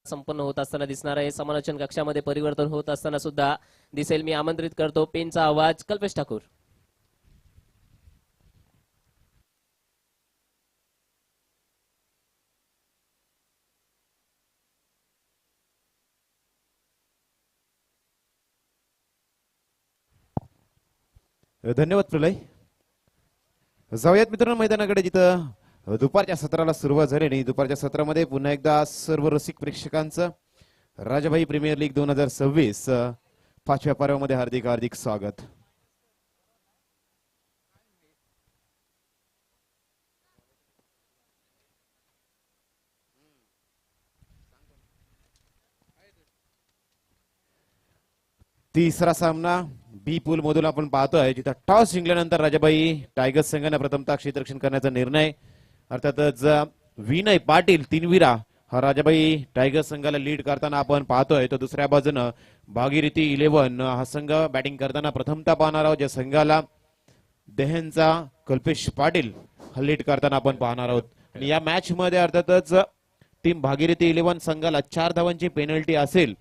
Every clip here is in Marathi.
संपन्न होत असताना दिसणार आहे. समालोचन कक्षामध्ये परिवर्तन होत असताना सुद्धा दिसेल. मी आमंत्रित करतो पेनचा आवाज कल्पेश ठाकूर. धन्यवाद प्रलय. जाऊयात मित्रांनो मैदानाकडे, जिथं दुपारच्या सत्राला सुरुवात झाली आणि दुपारच्या सत्रामध्ये पुन्हा एकदा सर्व रसिक प्रेक्षकांचं राजाभाई प्रीमियर लीग 2026 पाचव्या पर्वामध्ये हार्दिक हार्दिक स्वागत. तिसरा सामना बी पूल मधून आपण पाहतोय, जिथं टॉस जिंकल्यानंतर राजाबाई टायगर्स संघाने प्रथमतः क्षेत्ररक्षण करण्याचा निर्णय. अर्थातच विनय पाटील तीनविरा हा राजाबाई टायगर्स संघाला लीड करताना आपण पाहतोय. तर दुसऱ्या बाजूनं भागीरथी 11 हा संघ बॅटिंग करताना प्रथमतः पाहणार आहोत, ज्या संघाला देहेंचा कल्पेश पाटील हा लीड करताना आपण पाहणार आहोत. आणि या मॅच मध्ये अर्थातच टीम भागीरथी 11 संघाला 4 धावांची पेनल्टी असेल,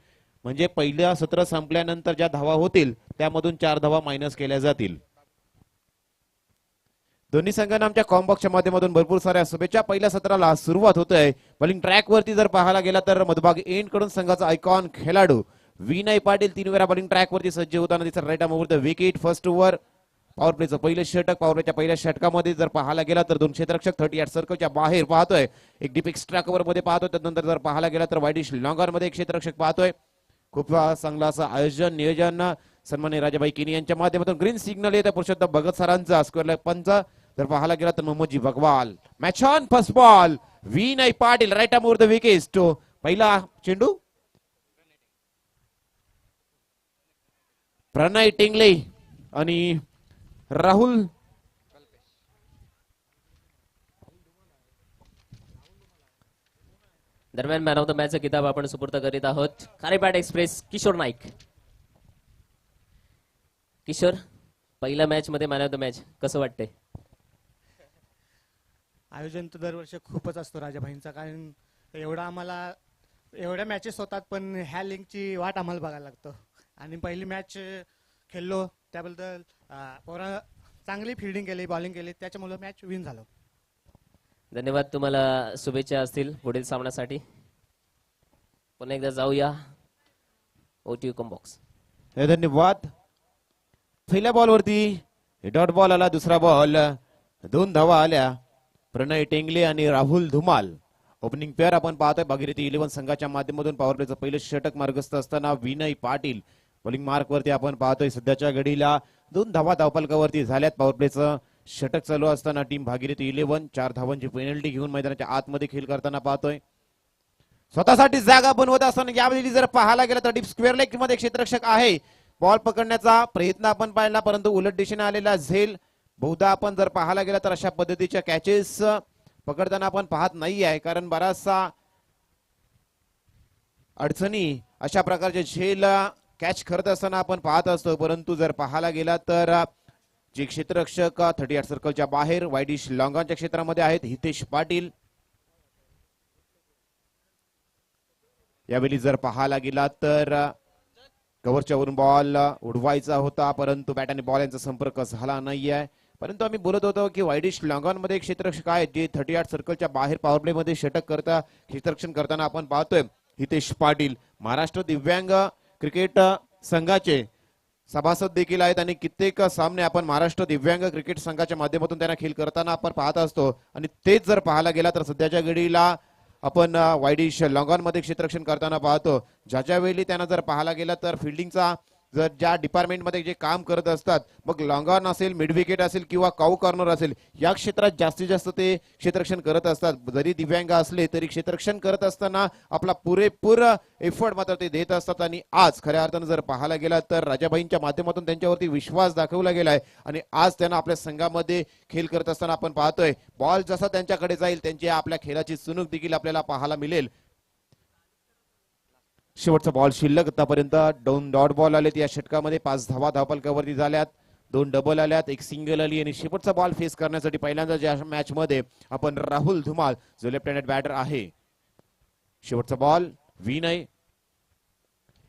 म्हणजे पहिल्या सत्र संपल्यानंतर ज्या धावा होतील त्यामधून 4 धावा मायनस केल्या जातील. दोन्ही संघांना आमच्या कॉम्बॉक्सच्या माध्यमातून भरपूर साऱ्या शुभेच्छा. पहिल्या सत्राला सुरुवात होतोय. बॉलिंग ट्रॅक वरती जर पाहायला गेला तर मधभाग एंड कडून संघाचा आयकॉन खेळाडू विनय पाटील 3 वेळा बॉलिंग ट्रॅक वरती सज्ज होताना दिसत. Right arm over the wicket, first over power प्लेचं पहिलं षटक. पॉवर प्लेच्या पहिल्या षटकामध्ये जर पाहायला गेला तर 2 क्षेत्ररक्षक 38 सर्कलच्या बाहेर पाहतोय. एक डीप एक्स्ट्रा कव्हर मध्ये पाहतोय. त्यानंतर जर पाहायला गेला तर वाईडिश लॉंगर मध्ये एक क्षेत्ररक्षक पाहतोय. खूप चांगला असं आयोजन नियोजन सन्माननीय राजाभाई किनी यांच्या माध्यमातून. ग्रीन सिग्नल येत पुरुषोत्तम भगत सरांचा. स्क्वेअर पंच जर पाहायला गेला तर Mohammadji Bagwal. Match on, first ball Vinay Patil, right arm over the wicket. पहिला चेंडू प्रणय टेंगले आणि राहुल दरम्यान मॅन ऑफ द मॅचचा किताब आपण सुपूर्द करीत आहोत. खारेपाट एक्सप्रेस किशोर नाईक. किशोर, पहिल्या मॅच मध्ये मॅन ऑफ द मॅच कसं वाटतंय? आयोजन तर दरवर्षी खूपच असतो राजाभाईंचा, कारण एवढ्या मॅचेस होतात, पण ह्या लिंकची वाट आम्हाला बघायला लागतं. आणि पहिली मॅच खेळलो त्याबद्दल पोरा चांगली फिल्डिंग केली, बॉलिंग केली, त्याच्यामुळे मॅच विन झालो. धन्यवाद. तुम्हाला शुभेच्छा असतील पुढील सामन्यासाठी. पुन्हा एकदा जाऊया ओटीयू कॉम्बॉक्स. धन्यवाद. पहिल्या बॉल वरती डॉट बॉल आला. दुसरा बॉल 2 धावा आल्या. प्रणय टेंगले आणि राहुल धुमाल ओपनिंग पेअर आपण पाहतोय. भागीरथी 11 संघाच्या माध्यमातून पॉवर प्लेचं पहिलं षटक मार्गस्थ असताना विनय पाटील बॉलिंग मार्क वरती आपण पाहतोय. सध्याच्या घडीला 2 धावा धावफलकावरती झाल्यात. पॉवर प्लेचं षटक चालू असताना टीम भागीरथी 11 4 धावांची पेनल्टी घेऊन मैदानाच्या आतमध्ये खेळ करताना पाहतोय. स्वतःसाठी जागा बनवत असताना यावेळी जर पाहायला गेलं तर डीप स्क्वेअर लेग मध्ये क्षेत्ररक्षक आहे. बॉल पकडण्याचा प्रयत्न आपण पाहिला, परंतु उलट दिशेने आलेला झेल बहुधा आपण जर पाहायला गेला तर अशा पद्धतीच्या कॅचेस पकडताना आपण पाहत नाही आहे, कारण बराचसा अडचणी अशा प्रकारचे झेल कॅच करत असताना आपण पाहत असतो. परंतु जर पाहायला गेला तर जे क्षेत्ररक्षक 38 सर्कलच्या बाहेर वाईडिश लॉंगांच्या क्षेत्रामध्ये आहेत हितेश पाटील. यावेळी जर पाहायला गेला तर कव्हरच्या वरून बॉल उडवायचा होता, परंतु बॅट आणि बॉल यांचा संपर्क झाला नाहीये. परंतु आम्ही बोलत होतो की वाईडिश लॉंगॉनमध्ये एक क्षेत्ररक्षक आहेत जे 38 सर्कलच्या बाहेर पॉवर प्ले मध्ये षटक करता क्षेत्ररक्षण करताना आपण पाहतोय. हितेश पाटील महाराष्ट्र दिव्यांग क्रिकेट संघाचे सभासद देखील आहेत आणि कित्येक सामने आपण महाराष्ट्र दिव्यांग क्रिकेट संघाच्या माध्यमातून त्यांना खेळ करताना आपण पाहत असतो. आणि तेच जर पाहायला गेला तर सध्याच्या घडीला आपण वाईडिश लॉंगॉन मध्ये क्षेत्ररक्षण करताना पाहतो. ज्याच्या वेळी त्यांना जर पाहायला गेला तर फिल्डिंगचा जर ज्या डिपार्टमेंट मध्ये जे काम करत असतात, मग लॉंगॉन असेल, मिड विकेट असेल किंवा काऊ कॉर्नर असेल, या क्षेत्रात जास्तीत जास्त ते क्षेत्ररक्षण करत असतात. जरी दिव्यांग असले तरी क्षेत्ररक्षण करत असताना आपला पुरेपूर एफर्ट मात्र ते देत असतात. आणि आज खऱ्या अर्थानं जर पाहायला गेला तर राजाभाईंच्या माध्यमातून त्यांच्यावरती विश्वास दाखवला गेलाय आणि आज त्यांना आपल्या संघामध्ये खेळ करत असताना आपण पाहतोय. बॉल जसा त्यांच्याकडे जाईल त्यांची आपल्या खेळाची चुणूक देखील आपल्याला पाहायला मिळेल. शेवटचा बॉल शिल्लक आतापर्यंत 2 डॉट बॉल आलेत या षटकामध्ये. 5 धावा धावफलकावरती झाल्यात, 2 डबल आल्यात, 1 सिंगल आली. आणि शेवटचा बॉल फेस करण्यासाठी पहिल्यांदा ज्या मॅच मध्ये आपण राहुल धुमाल जो लेफ्ट हँडेड बॅटर आहे, शेवटचा बॉल विनय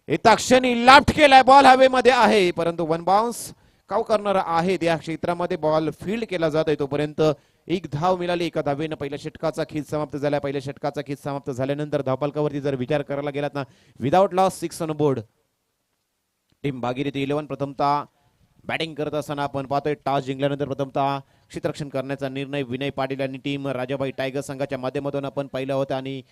येता क्षणी लाफ्ट केलाय, बॉल हवेमध्ये आहे परंतु वन बाउन्स काव करणार आहे. या क्षेत्रामध्ये बॉल फील्ड केला जात आहे तोपर्यंत एक धाव मिळाली. एका धावेनं पहिल्या षटकाचा खेळ समाप्त झाला. पहिल्या षटकाचा खेळ समाप्त झाल्यानंतर धावफलकावरती जर विचार करायला गेलात ना, without loss 6 on board. Team Bhagirathi 11 प्रथमतः बॅटिंग करत असताना आपण पाहतोय टॉस जिंकल्यानंतर प्रथमतः क्षेत्ररक्षण करण्याचा निर्णय विनय पाटील आणि टीम राजाबाई टायगर संघाच्या माध्यमातून आपण पाहिलं होतं. आणि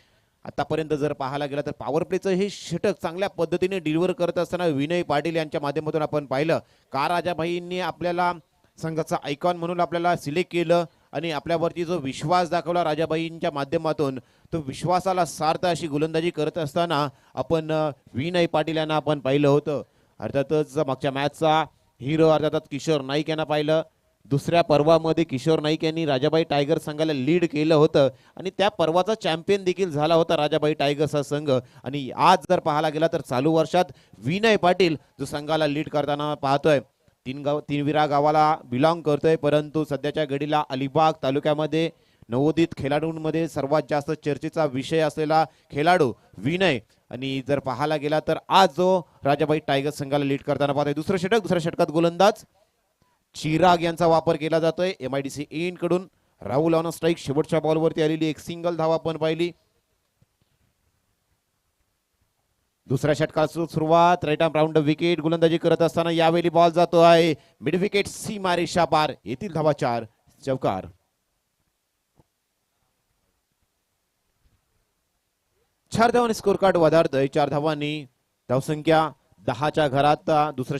आतापर्यंत जर पाहायला गेला तर पॉवर प्लेचं हे षटक चांगल्या पद्धतीने डिलिव्हर करत असताना विनय पाटील यांच्या माध्यमातून आपण पाहिलं का राजाबाईंनी आपल्याला संघाचा आयकॉन म्हणून आपल्याला सिलेक्ट केलं आणि आपल्यावरती जो विश्वास दाखवला राजाबाईंच्या माध्यमातून, तो विश्वासाला सार्थ अशी गोलंदाजी करत असताना आपण विनय पाटील यांना आपण पाहिलं होतं. अर्थातच मागच्या मॅचचा हिरो अर्थातच किशोर नाईक यांना पाहिलं. दुसऱ्या पर्वामध्ये किशोर नाईक यांनी राजाबाई टायगर संघाला लीड केलं होतं आणि त्या पर्वाचा चॅम्पियन देखील झाला होता राजाबाई टायगर्स हा संघ. आणि आज जर पाहायला गेला तर चालू वर्षात विनय पाटील जो संघाला लीड करताना पाहतोय, तीनविरा गावाला बिलॉंग करतोय, परंतु सध्याच्या घडीला अलिबाग तालुक्यामध्ये नवोदित खेळाडूंमध्ये सर्वात जास्त चर्चेचा विषय असलेला खेळाडू विनय. आणि जर पाहायला गेला तर आज जो राजाबाई टायगर्स संघाला लीड करताना पाहतोय. दुसऱ्या षटकात गोलंदाज चिराग यांचा वापर केला जातोय MIDC इन कडून. राहुल ऑन स्ट्राईक, शेवटच्या बॉलवरती आलेली एक सिंगल धाव आपण पाहिली. दुसऱ्या षटकाची सुरुवात, राईट आर्म राऊंड विकेट गोलंदाजी करत असताना यावेळी बॉल जातो आहे मिड विकेट सीमारेषा पार. येथील धावा 4 चौकार. 4 धावांनी स्कोर कार्ड वधारतोय. 4 धावांनी धावसंख्या 10च्या घरात. दुसरं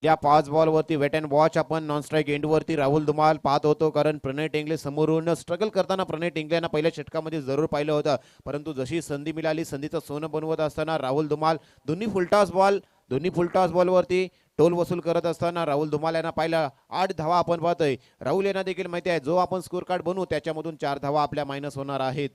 त्या 5 बॉल वरती वेट अँड वॉच आपण नॉन स्ट्राईक एंड वरती राहुल धुमाल पाहत होतो, कारण प्रणय टेंगले समोरून स्ट्रगल करताना प्रणय टेंगले यांना पहिल्या षटकामध्ये जरूर पाहिलं होतं, परंतु जशी संधी मिळाली संधीचं सोनं बनवत असताना राहुल धुमाल दोन्ही फुलटॉस बॉल वरती टोल वसूल करत असताना राहुल धुमाल यांना पाहिलं. 8 धावा आपण पाहतोय. राहुल यांना देखील माहिती आहे जो आपण स्कोर कार्ड बनवू त्याच्यामधून 4 धावा आपल्या मायनस होणार आहेत.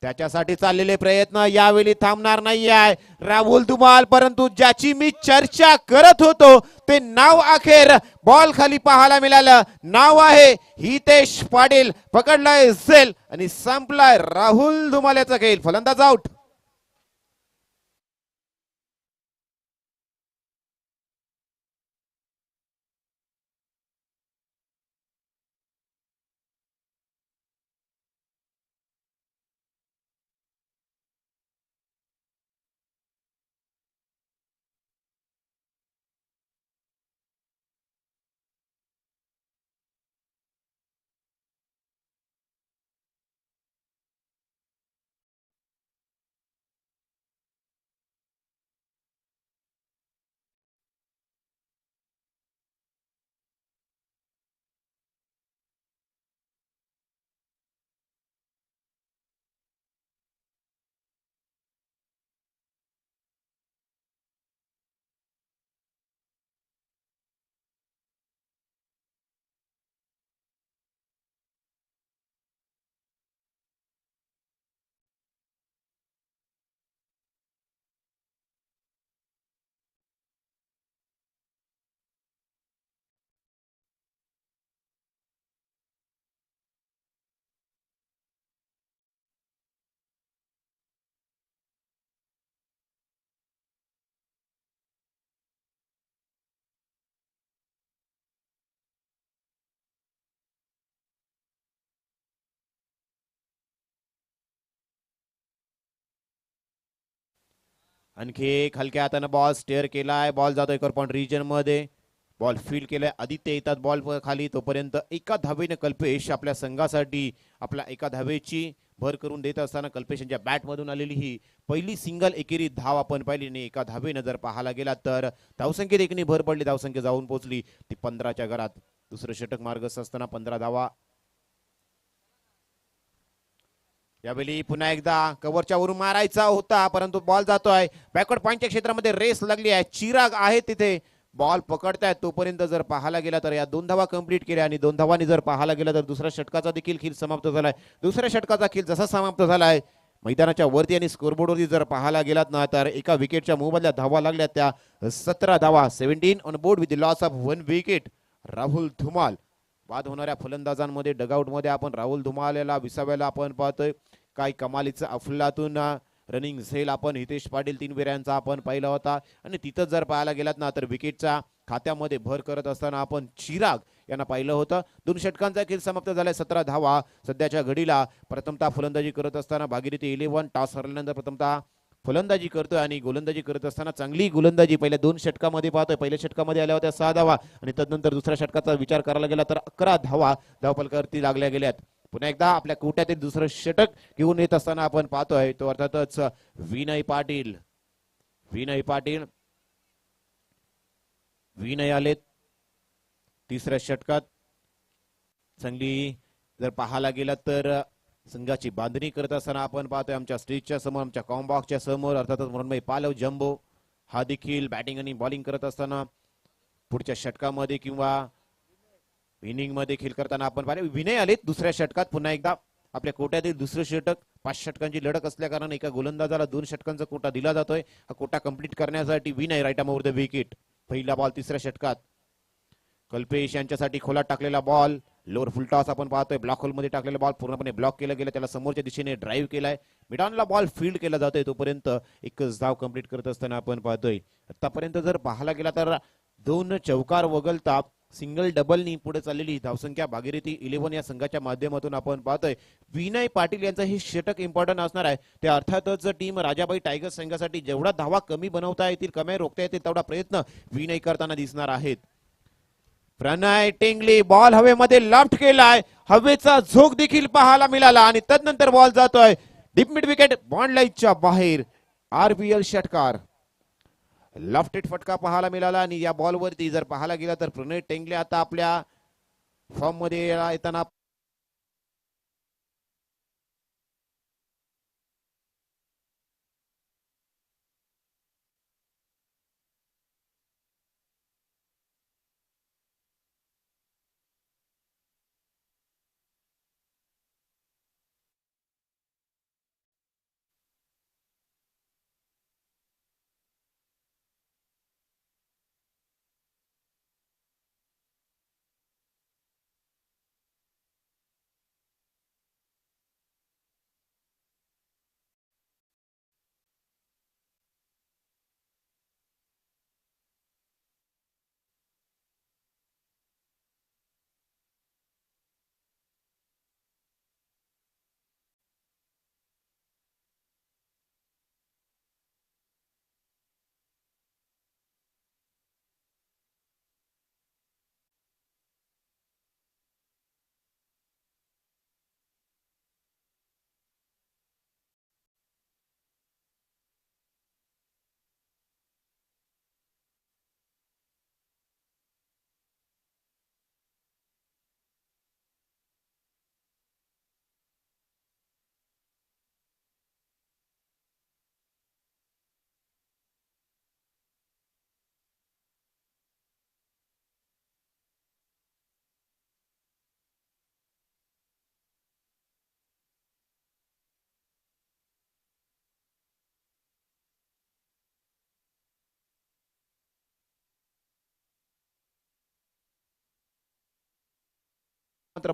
त्याच्यासाठी चाललेले प्रयत्न यावेळी थांबणार नाही आहे राहुल धुमाल, परंतु ज्याची मी चर्चा करत होतो ते नाव अखेर बॉल खाली पाहायला मिळालं. नाव आहे हितेश पाटील. पकडलाय झेल आणि संपलाय राहुल धुमाल याचा खेळ. फलंदाज आउट. आणखी एक हलक्या हाताने बॉल स्टेअर केलाय. बॉल जातोय करपॉइंट रिजन मध्ये. बॉल फील्ड केलाय. आदित्य येतात बॉल खाली. तोपर्यंत एका धावेने कल्पेश आपल्या संघासाठी आपल्या एका धावेची भर करून देत असताना कल्पेश यांच्या बॅट मधून आलेली ही पहिली सिंगल एकेरी धाव आपण पाहिली. आणि एका धावेने जर पाहायला गेला तर धावसंख्येत एकनी भर पडली. धावसंख्या जाऊन पोहोचली ती 15च्या घरात. दुसरं षटक मार्गस्थ असताना 15 धावा यावेळी पुन्हा एकदा कव्हरच्या वरून मारायचा होता परंतु बॉल जातोय बॅकवर्ड पॉइंटच्या क्षेत्रामध्ये रेस लागली आहे. चिराग आहे तिथे बॉल पकडतायत तोपर्यंत जर पाहायला गेला तर या 2 धावा कंप्लीट केल्या आणि 2 धावांनी जर पाहायला गेला तर दुसऱ्या षटकाचा देखील खेळ समाप्त झालाय. दुसऱ्या षटकाचा खेळ जसा समाप्त झालाय मैदानाच्या वरती आणि स्कोरबोर्डवरती जर पाहायला गेलात ना तर एका विकेटच्या मोबदल्यात धावा लागल्या त्या 17 धावा. 17 on board with the loss of 1 wicket. Rahul Dhumal बाद होणाऱ्या फलंदाजांमध्ये डगआउट मध्ये आपण राहुल धुमाल याला विसाव्याला आपण पाहतोय. काय कमालीचं अफलातून रनिंग झेल आपण हितेश पाटील 3 वेऱ्यांचा आपण पाहिला होता आणि तिथं जर पाहायला गेलात ना तर विकेटच्या खात्यामध्ये भर करत असताना आपण चिराग यांना पाहिलं होतं. 2 षटकांचा खेळ समाप्त झालाय. 17 धावा सध्याच्या घडीला प्रथमतः फलंदाजी करत असताना भागीरथी 11 टॉस हरल्यानंतर प्रथमतः फलंदाजी करतोय आणि गोलंदाजी करत असताना चांगली गोलंदाजी पहिल्या 2 षटकामध्ये पाहतोय. पहिल्या षटकामध्ये आल्या होत्या 6 धावा आणि तदनंतर दुसऱ्या षटकाचा विचार करायला गेला तर 11 धावा धावफलकावरती लागल्या गेल्यात. पुन्हा एकदा आपल्या कोट्यातील दुसरं षटक घेऊन येत असताना आपण पाहतोय तो अर्थातच विनय पाटील. विनय आलेत तिसऱ्या षटकात. चांगली जर पाहायला गेला तर संघाची बांधणी करत असताना आपण पाहतोय आमच्या स्टेजच्या समोर आमच्या कॉम्बॉक्सच्या समोर अर्थातच मृण्मयी पालव जम्बो हा देखील बॅटिंग आणि बॉलिंग करत असताना पुढच्या षटकामध्ये किंवा इनिंग मध्ये खेळ करताना आपण पाहिले. विनय आलेत दुसऱ्या षटकात. पुन्हा एकदा आपल्या कोट्यातील दुसरं षटक 5 षटकांची लढत असल्या कारण एका गोलंदाजाला 2 षटकांचा कोटा दिला जातोय. हा कोटा कंप्लीट करण्यासाठी Vinay right arm over the wicket. पहिला बॉल तिसऱ्या षटकात कल्पेश यांच्यासाठी खोलात टाकलेला बॉल लोअर फुल टॉस आपण पाहतोय. ब्लॉक होल मध्ये टाकलेला बॉल पूर्णपणे ब्लॉक केला गेला. त्याला समोरच्या दिशेने ड्राईव्ह केलाय. मिडॉनला बॉल फील्ड केला जातोय तोपर्यंत एकच धाव कंप्लीट करत असताना आपण पाहतोय. आतापर्यंत जर पाहायला गेला तर 2 चौकार वगळता सिंगल डबलनी पुढे चाललेली धावसंख्या भागीरथी 11 या संघाच्या माध्यमातून आपण पाहतोय. विनय पाटील यांचं हे षटक इम्पॉर्टंट असणार आहे. ते अर्थातच टीम राजाबाई टायगर्स संघासाठी जेवढा धावा कमी बनवता येतील कमी रोखता येतील तेवढा प्रयत्न विनय करताना दिसणार आहेत. प्रणय टेंगले बॉल हवेमध्ये लॉफ्ट केलाय. हवेचा झोक देखील पाहायला मिळाला आणि तदनंतर बॉल जातोय डीप मिड विकेट बॉन्ड लाईनच्या बाहेर. आरपीएल षटकार लॉफ्टेड फटका पाहायला मिळाला आणि या बॉलवरती जर पाहायला गेला तर प्रणय टेंगले आता आपल्या फॉर्म मध्ये येताना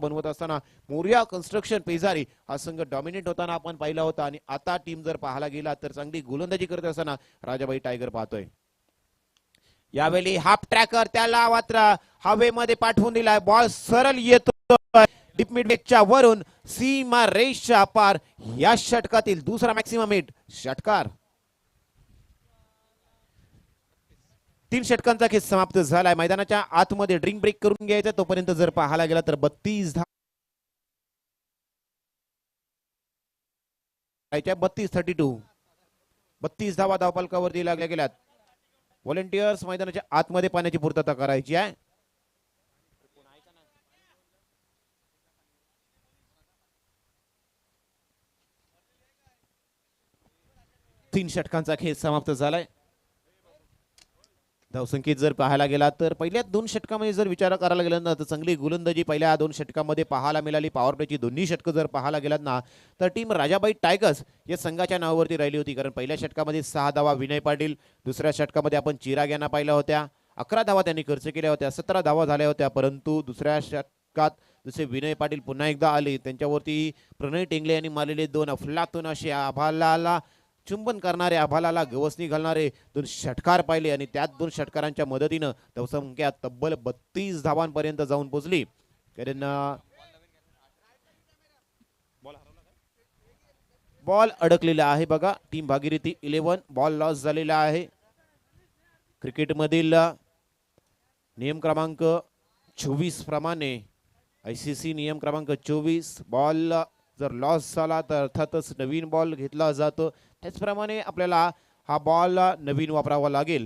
बनवत असताना मोरिया कन्स्ट्रक्शन पेजारी हा संघ डॉमिनेट होताना आपण पाहिला होता आणि आता टीम जर पाहायला गेला तर चांगली गोलंदाजी करत असताना राजाबाई टायगर पाहतोय. यावेळी हाफ ट्रॅकर त्याला मात्र हवेमध्ये पाठवून दिलाय. बॉल सरळ येतो डीप मिड विकेटच्या वरून सीमा रेषच्या पार. या षटकातील दुसरा मॅक्सिमम हिट षटकार. 3 षटकांचा खेळ समाप्त झालाय. मैदानाच्या आतमध्ये ड्रिंक ब्रेक करून घ्यायचा तोपर्यंत जर पाहायला गेला तर 32 धावा धावफलकावरती लागल्या गेल्यात. व्हॉलेंटियर्स मैदानाच्या आतमध्ये पाण्याची पूर्तता करायची आहे. 3 षटकांचा खेळ समाप्त झालाय. धावसंख्येत जर पाहायला गेला तर पहिल्या 2 षटकामध्ये जर विचार करायला गेला ना तर चांगली गोलंदाजी पहिल्या 2 षटकामध्ये पाहायला मिळाली. पॉवर प्लेची दोन्ही षटकं जर पाहायला गेलात ना तर टीम राजाबाई टायगर्स या संघाच्या नावावरती राहिली होती. कारण पहिल्या षटकामध्ये 6 धावा विनय पाटील, दुसऱ्या षटकामध्ये आपण चिराग यांना पाहिल्या होत्या, 11 धावा त्यांनी खर्च केल्या होत्या, 17 धावा झाल्या होत्या. परंतु दुसऱ्या षटकात जसे विनय पाटील पुन्हा एकदा आले, त्यांच्यावरती प्रणय टेंगले यांनी मारलेले 2 अफलातून असे आभाळाला चुंबन करणारे, आभाळाला गवसणी घालणारे 2 षटकार पाहिले आणि त्याच 2 षटकारांच्या मदतीनं धावसंख्या तब्बल 32 धावांपर्यंत जाऊन पोहोचली. कारण बॉल अडकलेला आहे बघा. टीम भागीरथी 11 बॉल लॉस झालेला आहे. क्रिकेटमधील नियम क्रमांक 24 प्रमाणे ICC नियम क्रमांक 24 बॉल जर लॉस झाला तर अर्थातच नवीन बॉल घेतला जातो. त्याचप्रमाणे आपल्याला हा बॉल नवीन वापरावा लागेल.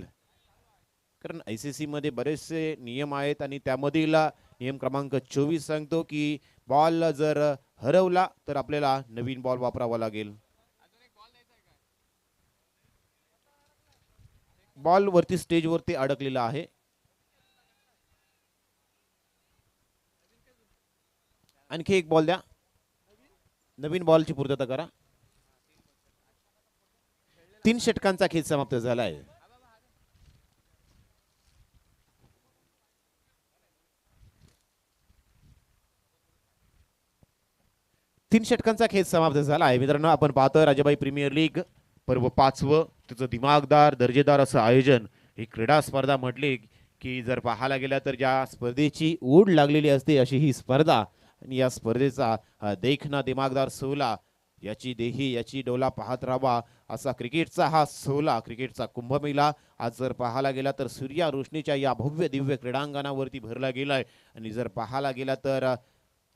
कारण ICC मध्ये बरेचसे नियम आहेत आणि त्यामधील नियम क्रमांक 24 सांगतो की बॉल जर हरवला तर आपल्याला नवीन बॉल वापरावा लागेल. बॉल वरती स्टेजवरती अडकलेला आहे. आणखी एक बॉल द्या. नवीन बॉलची पूर्तता करा. 3 षटकांचा खेळ समाप्त झाला आहे. तीन षटकांचा खेळ समाप्त झाला आहे. मित्रांनो, आपण पाहतोय राजाबाई प्रीमियर लीग पर्व 5वं. त्याचं दिमागदार दर्जेदार असं आयोजन. ही क्रीडा स्पर्धा म्हटली की जर पाहायला गेला तर ज्या स्पर्धेची ओढ लागलेली असते अशी ही स्पर्धा. आणि या स्पर्धेचा देखना दिमागदार सोहळा, याची देही याची डोला पाहत राहावा असा क्रिकेटचा हा सोहळा, क्रिकेटचा कुंभमेळा आज जर पाहायला गेला तर सूर्या रोशनीच्या या भव्य दिव्य क्रीडांगणावरती भरला गेलाय. आणि जर पाहायला गेला तर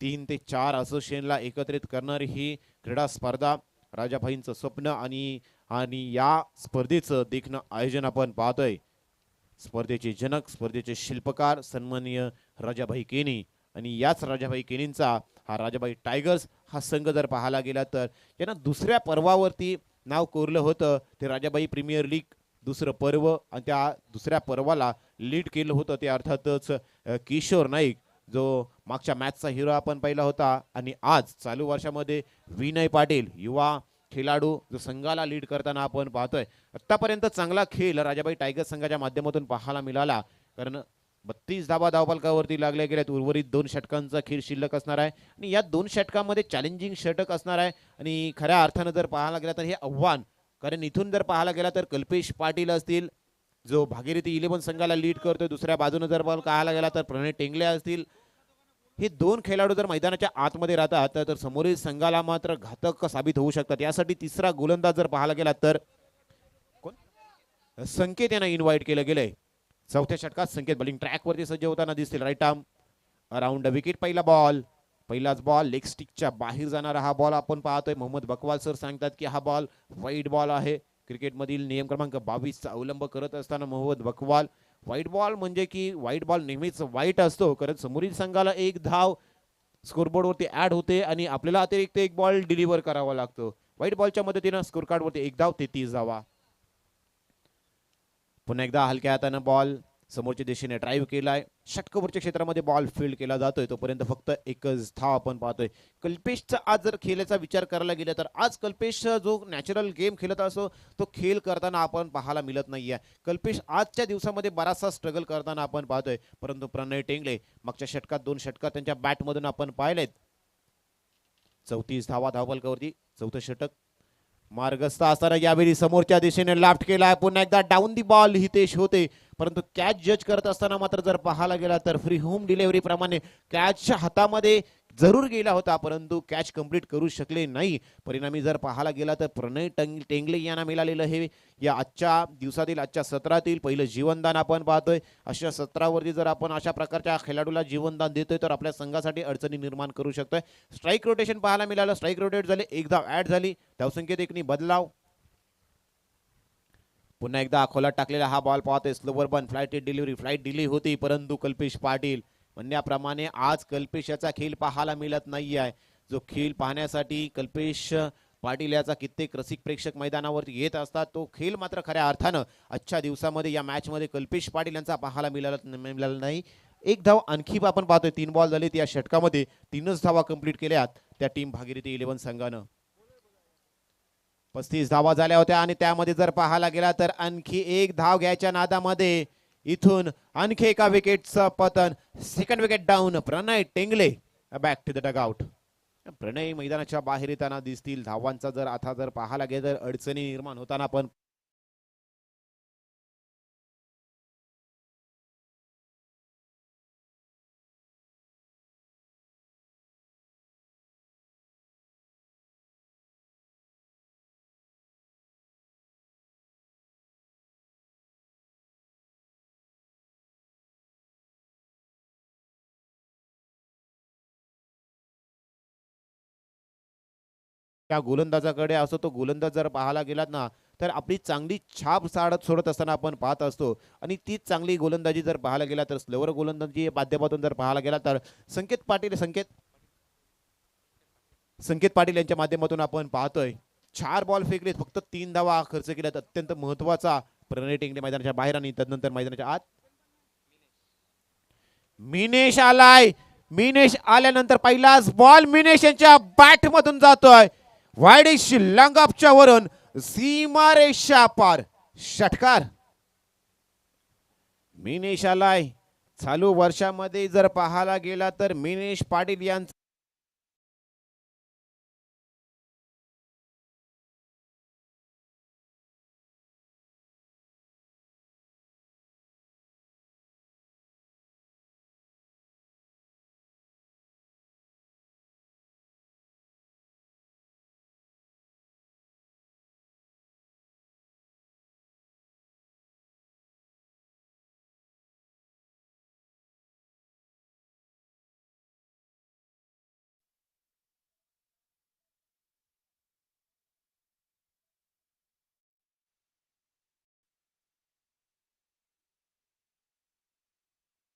3 ते 4 असोसिएशनला एकत्रित करणारी ही क्रीडा स्पर्धा राजाभाईंचं स्वप्न आणि या स्पर्धेचं देखणं आयोजन आपण पाहतोय. स्पर्धेचे जनक, स्पर्धेचे शिल्पकार सन्माननीय राजाभाई केनी आणि याच राजाभाई केनींचा हा राजाबाई टायगर्स हा संघ जर पाहायला गेला तर यांना दुसऱ्या पर्वावरती नाव कोरलं होतं. ते राजाबाई प्रीमियर लीग दुसरं पर्व आणि त्या दुसऱ्या पर्वाला लीड केलं होतं ते अर्थातच किशोर नाईक, जो मागच्या मॅचचा हिरो आपण पाहिला होता. आणि आज चालू वर्षामध्ये विनय पाटील युवा खेळाडू जो संघाला लीड करताना आपण पाहतोय. आतापर्यंत चांगला खेळ राजाबाई टायगर्स संघाच्या माध्यमातून पाहायला मिळाला. कारण 32 धावा धावफलकावरती लागल्या गेल्यात. उर्वरित 2 षटकांचा खेळ शिल्लक असणार आहे आणि या 2 षटकांमध्ये चॅलेंजिंग षटक असणार आहे. आणि खऱ्या अर्थानं जर पाहायला गेला तर हे आव्हान, कारण इथून जर पाहायला गेला तर कल्पेश पाटील असतील जो भागीरथी 11 संघाला लीड करतोय. दुसऱ्या बाजूने जर पाहायला गेला तर प्रणय टेंगले असतील. हे 2 खेळाडू जर मैदानाच्या आतमध्ये राहतात तर समोरील संघाला मात्र घातक साबित होऊ शकतात. यासाठी तिसरा गोलंदाज जर पाहायला गेला तर संकेत यांना इन्व्हाइट केलं गेलंय. चौथ्या षटकात संकेत बॉलिंग ट्रॅकवरती सज्ज होताना दिसतील. Right arm around wicket. पहिलाच बॉल लेग स्टिकच्या बाहेर जाणारा हा बॉल आपण पाहतोय. मोहम्मद बकवाल सर सांगतात की हा बॉल वाईड बॉल आहे. क्रिकेटमधील नियम क्रमांक 22 चा अवलंब करत असताना मोहम्मद बकवाल, वाईट बॉल म्हणजे की वाईट बॉल नेहमीच वाईट असतो, कारण समोरील संघाला 1 धाव स्कोरबोर्डवरती ऍड होते आणि आपल्याला अतिरिक्त 1 बॉल डिलिव्हर करावा लागतो. वाईट बॉलच्या मदतीनं स्कोर कार्डवरती 1 धाव 33 धावा. पुन्हा एकदा हलक्या हातानं बॉल समोरच्या दिशेने ड्राईव्ह केलाय. षटकवरच्या क्षेत्रामध्ये बॉल फील्ड केला जातोय. तोपर्यंत फक्त 1च धाव आपण पाहतोय. कल्पेशचा आज जर खेळाचा विचार करायला गेला तर आज कल्पेश जो नॅचरल गेम खेळत असतो तो खेळ करताना आपण पाहायला मिळत नाहीये. कल्पेश आजच्या दिवसामध्ये बराचसा स्ट्रगल करताना आपण पाहतोय. परंतु प्रणय टेंगले मागच्या षटकात 2 षटकात त्यांच्या बॅटमधून आपण पाहिलेत. 34 धावा धावफलकावरती. चौथं षटक मार्गस्थ असताना यावेळी समोरच्या दिशेने लाफ्ट केलाय. पुन्हा एकदा डाऊन दी बॉल हितेश होते, परंतु कॅच जज करत असताना मात्र जर पाहायला गेला तर फ्री होम डिलिव्हरी प्रमाणे कॅचच्या हातामध्ये जरूर गेला होता, परंतु कॅच कंप्लीट करू शकले नाही. परिणामी जर पाहायला गेला तर प्रणय टेंगले यांना मिळालेलं हे या आजच्या दिवसातील आजच्या सत्रातील पहिलं जीवनदान आपण पाहतोय. अशा सत्रावरती जर आपण अशा प्रकारच्या खेळाडूला जीवनदान देतोय तर आपल्या संघासाठी अडचणी निर्माण करू शकतोय. स्ट्राईक रोटेशन पाहायला मिळालं. स्ट्राईक रोटेट झाले, 1 धाव ऍड झाली. धावसंख्येत 1 बदलाव. पुन्हा एकदा खोलात टाकलेला हा बॉल पाहतोय. स्लोवर बन फ्लाइट डिली होती, परंतु कल्पेश पाटील म्हणण्याप्रमाणे आज कल्पेशाचा खेळ पाहायला मिळत नाही आहे. जो खेळ पाहण्यासाठी कल्पेश पाटील याचा कित्येक रसिक प्रेक्षक मैदानावरती येत असतात. तो खेळ मात्र खऱ्या अर्थानं आजच्या दिवसामध्ये या मॅच मध्ये कल्पेश पाटील यांचा पाहायला मिळाला नाही. एक धाव आणखी आपण पाहतोय. 3 बॉल झालेत या षटकामध्ये, 3च धावा कंप्लीट केल्यात त्या टीम भागीरथी 11 संघानं. 35 धावा झाल्या होत्या आणि त्यामध्ये जर पाहायला गेला तर आणखी एक धाव घ्यायच्या नादामध्ये इथून आणखी एका विकेटचं पतन. Second wicket down. Pranay Tengle back to the dugout. Pranay मैदानाच्या बाहेर येताना दिसतील. धावांचा जर आता जर पाहायला गेलं तर अडचणी निर्माण होताना पण त्या गोलंदाजाकडे असो. तो गोलंदाज जर पाहायला गेलात ना तर आपली चांगली छाप सोडत असताना आपण पाहत असतो. आणि तीच चांगली गोलंदाजी जर पाहायला गेला तर स्लोवर गोलंदाजी माध्यमातून जर पाहायला गेला तर संकेत पाटील यांच्या माध्यमातून आपण पाहतोय. 4 बॉल फेकलेत, फक्त 3 धावा खर्च केल्यात. अत्यंत महत्वाचा प्रणय टेंगले मैदानाच्या बाहेर आणि तदनंतर मैदानाच्या आत. मिनेश आलाय. मिनेश आल्यानंतर पहिलाच बॉल मिनेश यांच्या बॅट मधून जातोय. वाईडिश लंगअपच्या वरून सीमारेषा पार षटकार. मिनेश आलाय. चालू वर्षामध्ये जर पाहायला गेला तर मिनेश पाटील यांचा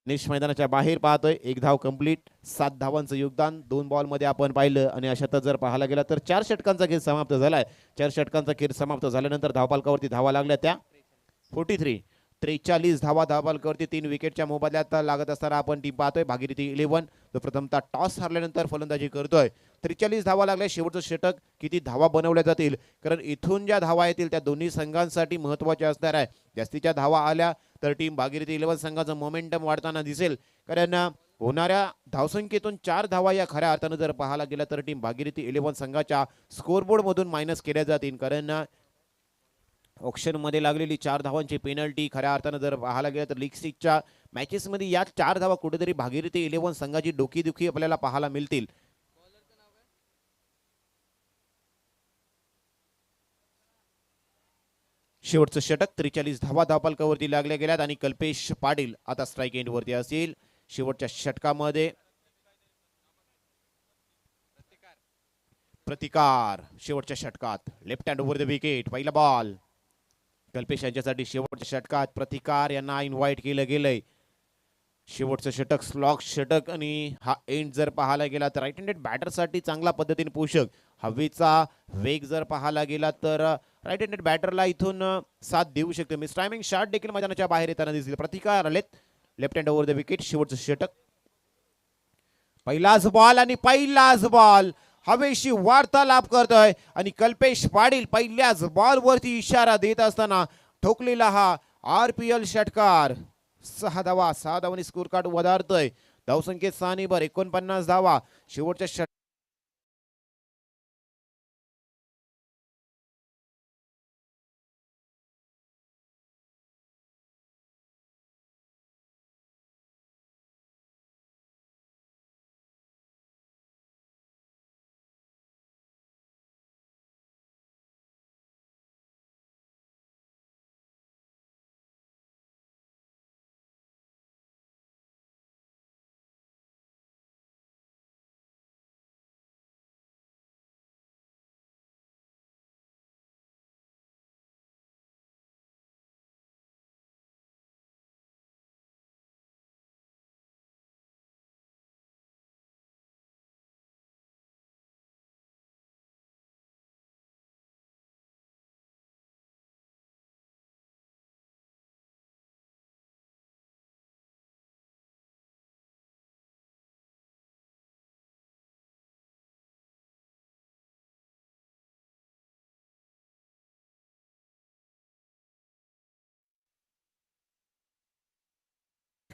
निश मैदानाच्या बाहेर पाहतोय. 1 धाव कंप्लीट, 7 धावांचं योगदान 2 बॉल मध्ये आपण पाहिलं. आणि अशातच जर पाहायला गेला तर 4 षटकांचा खेळ समाप्त झालाय. 4 षटकांचा खेळ समाप्त झाल्यानंतर धावपालकावरती धावा लागल्या त्या 43 धावा धावपालकावरती. 3 विकेटच्या मोबदल्यात लागत असताना आपण टीम पाहतोय भागीरथी 11 जो प्रथमतः टॉस हरल्यानंतर फलंदाजी करतोय. 43 धावा लागल्या. शेवटचं षटक किती धावा बनवल्या जातील, कारण इथून ज्या धावा येतील त्या दोन्ही संघांसाठी महत्वाच्या असणार आहे. जास्तीच्या धावा आल्या तर टीम भागीरथी 11 संघाचं मोमेंटम वाढताना दिसेल. कारण होणाऱ्या धावसंख्येतून 4 धावा या खऱ्या अर्थानं जर पाहायला गेला तर टीम भागीरथी 11 संघाच्या स्कोरबोर्ड मधून मायनस केल्या जातील. कारण ऑक्शन मध्ये लागलेली 4 धावांची पेनल्टी खऱ्या अर्थानं जर पाहायला गेलं तर लीग स्टिकच्या मॅचेस मध्ये या 4 धावा कुठेतरी भागीरथी 11 संघाची डोकीदुखी आपल्याला पाहायला मिळतील. शेवटचं षटक 43 धावा धावपालकावरती लागल्या गेल्यात आणि कल्पेश पाटील आता स्ट्राईक एंड वरती असेल. शेवटच्या षटकामध्ये प्रतिकार. शेवटच्या षटकात left hand over the wicket. पहिला बॉल कल्पेश यांच्यासाठी. शेवटच्या षटकात प्रतिकार यांना इन्व्हाइट केलं गेलंय. शेवटचं षटक स्लॉग षटक आणि हा एंड जर पाहायला गेला तर राईट हँडेड बॅटर साठी चांगला पद्धतीने पोषक. हवेचा वेग जर पाहायला गेला तर राईट हँडेड बॅटरला इथून साथ देऊ शकते. मिस टायमिंग शॉट देखील मैदानाच्या बाहेर येताना दिसले. प्रतिकार आलेत. Left hand over the wicket. शेवटचं षटक. पहिलाच बॉल आणि पहिलाच बॉल हवेशी वार्तालाप करतोय आणि कल्पेश पाटील पहिल्याच बॉल वरती इशारा देत असताना ठोकलेला हा RPL षटकार. 6 धावांनी स्कोर कार्ड वधारतोय. धावसंख्येत 6 49 धावा. शेवटच्या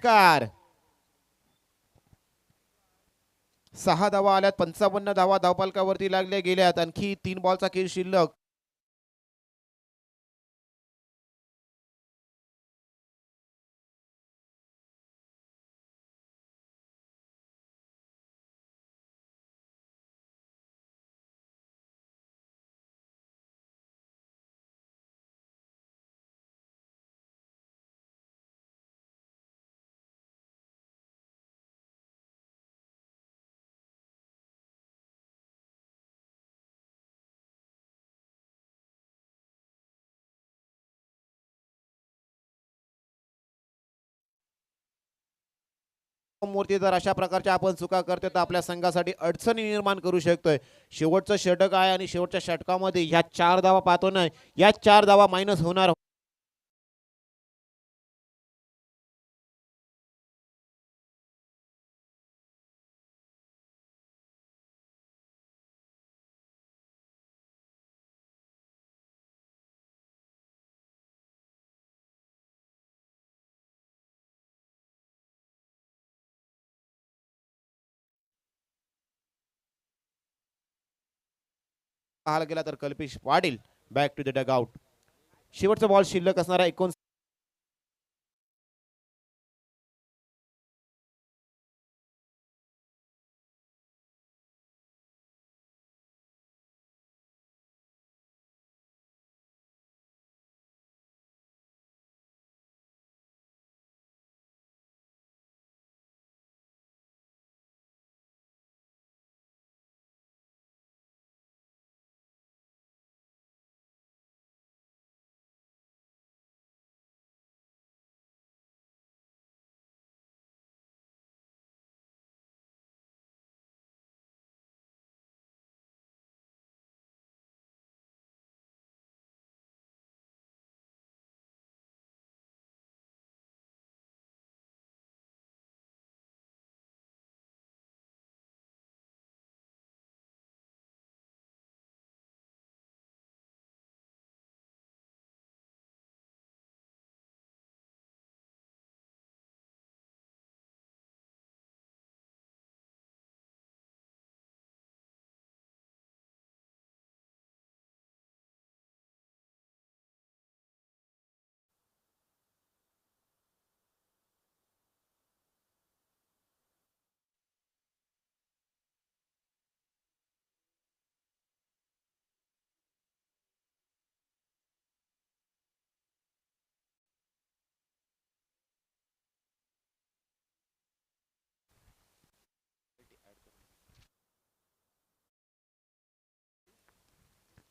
षटकार. 6 धावा आल्यात. 55 धावा धावफलकावरती लागल्या गेल्यात. आणखी 3 बॉलचा खेळ शिल्लक. मूर्ती जर अशा प्रकारच्या आपण चुका करतोय तर आपल्या संघासाठी अडचणी निर्माण करू शकतोय. शेवटचं षटक आहे आणि शेवटच्या षटकामध्ये ह्या 4 धावा पाहतो ना, या 4 धावा मायनस होणार. पाहायला गेला तर Kalpesh Patil back to the dugout. शेवटचा बॉल शिल्लक असणारा 29.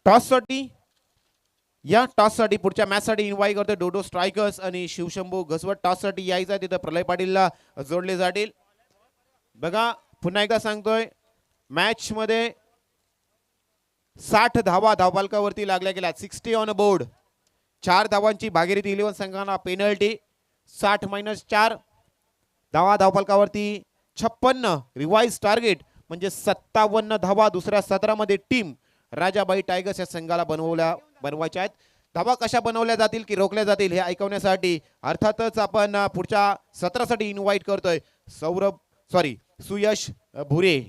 टॉससाठी या टॉससाठी पुढच्या मॅचसाठी इन्व्हाइट करतो डोडो स्ट्रायकर्स आणि शिवशंभू घसवट. टॉससाठी यायचं तिथं प्रलय पाटीलला जोडले जातील. बघा पुन्हा एकदा सांगतोय, मॅच मध्ये 60 धावा धावफलकावरती लागल्या गेल्या. 60 ऑन बोर्ड. 4 धावांची भागीरथी 11 संघांना पेनल्टी. 60 - 4 धावा धावफलकावरती 56 रिवाइज टार्गेट म्हणजे 57 धावा दुसऱ्या सत्रामध्ये टीम राजाबाई टायगर्स या संघाला बनवायच्या आहेत. धावा कशा बनवल्या जातील की रोखल्या जातील हे ऐकवण्यासाठी अर्थातच आपण पुढच्या सत्रासाठी इन्व्हाइट करतोय सुयश भुरे.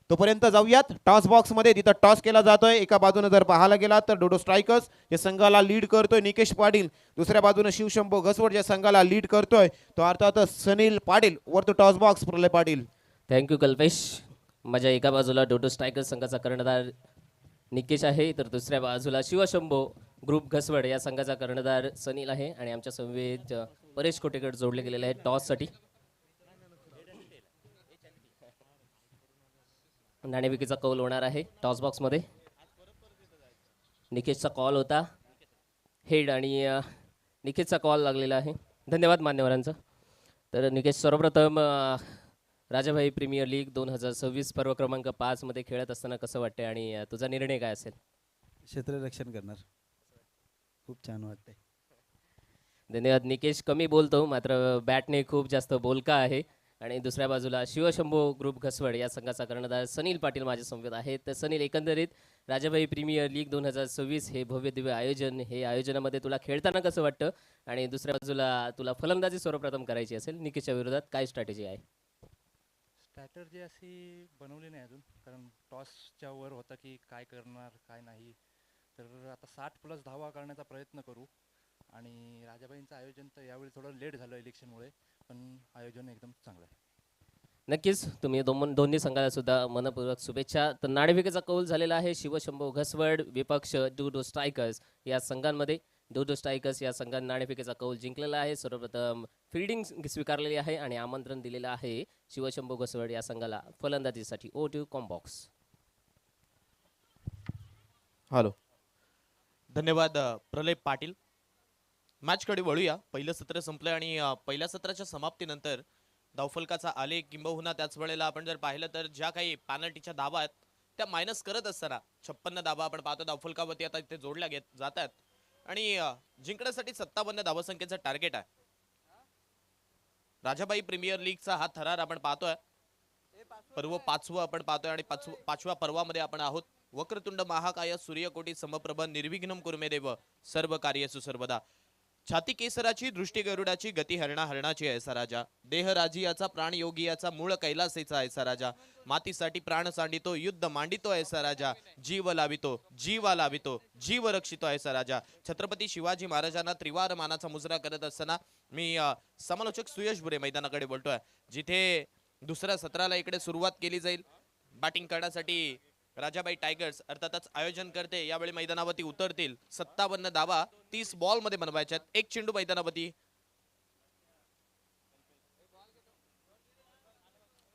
तोपर्यंत जाऊयात टॉस बॉक्स मध्ये. तिथं टॉस केला जातोय. एका बाजूने जर पाहायला गेला तर डोडो स्ट्रायकर्स या संघाला लीड करतोय निकेश पाटील. दुसऱ्या बाजूने शिवशंभू घसवट या संघाला लीड करतोय तो अर्थातच सनील पाटील. वर तो टॉस बॉक्स प्रलय पाटील. थँक्यू कल्पेश. माझ्या एका बाजूला डोडो स्ट्रायकर संघाचा कर्णधार निकेश आहे, तर दुसऱ्या बाजूला शिवशंभो ग्रुप घसवड या संघाचा कर्णधार सनील आहे आणि आमच्या समवेत परेश कोटेकर जोडले गेलेले आहेत टॉससाठी. नाणेफेकीचा कौल होणार आहे टॉस बॉक्स मध्ये. निकेशचा कॉल होता हेड आणि निकेशचा कॉल लागलेला आहे. धन्यवाद मान्यवरांचा. तर निकेश, सर्वप्रथम राजाभाई प्रीमियर लीग 2026 पर्व क्रमांक 5 मध्ये खेळत असताना कसं वाटतंय आणि तुझा निर्णय काय असेल? क्षेत्ररक्षण करणार. खूप छान वाटतंय. धन्यवाद निकेश. कमी बोलतो मात्र बॅटने खूप जास्त बोलका आहे. आणि दुसऱ्या बाजूला शिवशंभो ग्रुप घसवड या संघाचा कर्णधार सनील पाटील माझ्या समवेत आहेत. तर सनील, एकंदरीत राजाभाई प्रीमियर लीग 2026 हे भव्य दिव्य आयोजन, हे आयोजनामध्ये तुला खेळताना कसं वाटतं आणि दुसऱ्या बाजूला तुला फलंदाजी सर्वप्रथम करायची असेल, निकेशच्या विरोधात काय स्ट्रॅटेजी आहे? स्ट्रॅटर्जी अशी बनवली नाही अजून, कारण टॉसच्या वर होता की काय करणार काय नाही. तर आता 60+ धावा करण्याचा प्रयत्न करू. आणि राजाबाईंचं आयोजन तर यावेळी थोडं लेट झालं इलेक्शनमुळे, पण आयोजन एकदम चांगलं आहे. नक्कीच तुम्ही दोन्ही संघाला सुद्धा मनपूर्वक शुभेच्छा. तर नाणेफेकीचा कौल झालेला आहे शिवशंभू घसवड विपक्ष डूडो स्ट्रायकर्स या संघांमध्ये. डूडो स्ट्रायकर्स या संघाने नाणेफेकीचा कौल जिंकलेला आहे. सर्वप्रथम फिल्डिंग स्वीकारलेली आहे आणि आमंत्रण दिलेलं आहे शिवशंभू घसवड या संघाला फलंदाजीसाठी. O two combox. हॅलो, धन्यवाद प्रलेप पाटील. मॅचकडे वळूया. पहिलं सत्र संपलं आणि पहिल्या सत्राच्या समाप्तीनंतर धावफलकाचा आलेख किंबहुना त्याच वेळेला आपण जर पाहिलं तर ज्या काही पॅनल्टीच्या धावा आहेत त्या मायनस करत असताना 56 धावा आपण पाहतो धावफलकावरती आता इथे जोडल्या जात आहेत आणि जिंकण्यासाठी 57 धावसंख्येचं टार्गेट आहे. राजाबाई प्रीमियर लीगचा हा थरार आपण पाहतोय. पर्व 5वं आपण पाहतोय आणि 5व्या पर्वामध्ये आपण आहोत. वक्रतुंड महाकाय सूर्यकोटी समप्रभ निर्विघ्नम कुर्मे देव सर्व कार्यसु सर्वदा. छाती केसराची दृष्टी गरुडाची गती हरणाची ऐसा राजा. देह राजियाचा प्राण योगियाचा मूळ कैलासेचा ऐसा राजा. मातीसाठी प्राण सांडितो युद्ध मांडितो ऐसा राजा. जीव लावितो जीव रक्षितो ऐसा राजा. छत्रपती शिवाजी महाराजांना त्रिवार मानाचा मुजरा करत असताना मी समालोचक सुयश बुरे मैदानाकडे बोलतोय, जिथे दुसऱ्या सत्राला इकडे सुरुवात केली जाईल. बॅटिंग करण्यासाठी राजाबाई टायगर्स अर्थातच आयोजन करते यावेळी मैदानावरती उतरतील. 57 धावा 30 बॉल मध्ये बनवायच्यात. एक चेंडू मैदानावरती,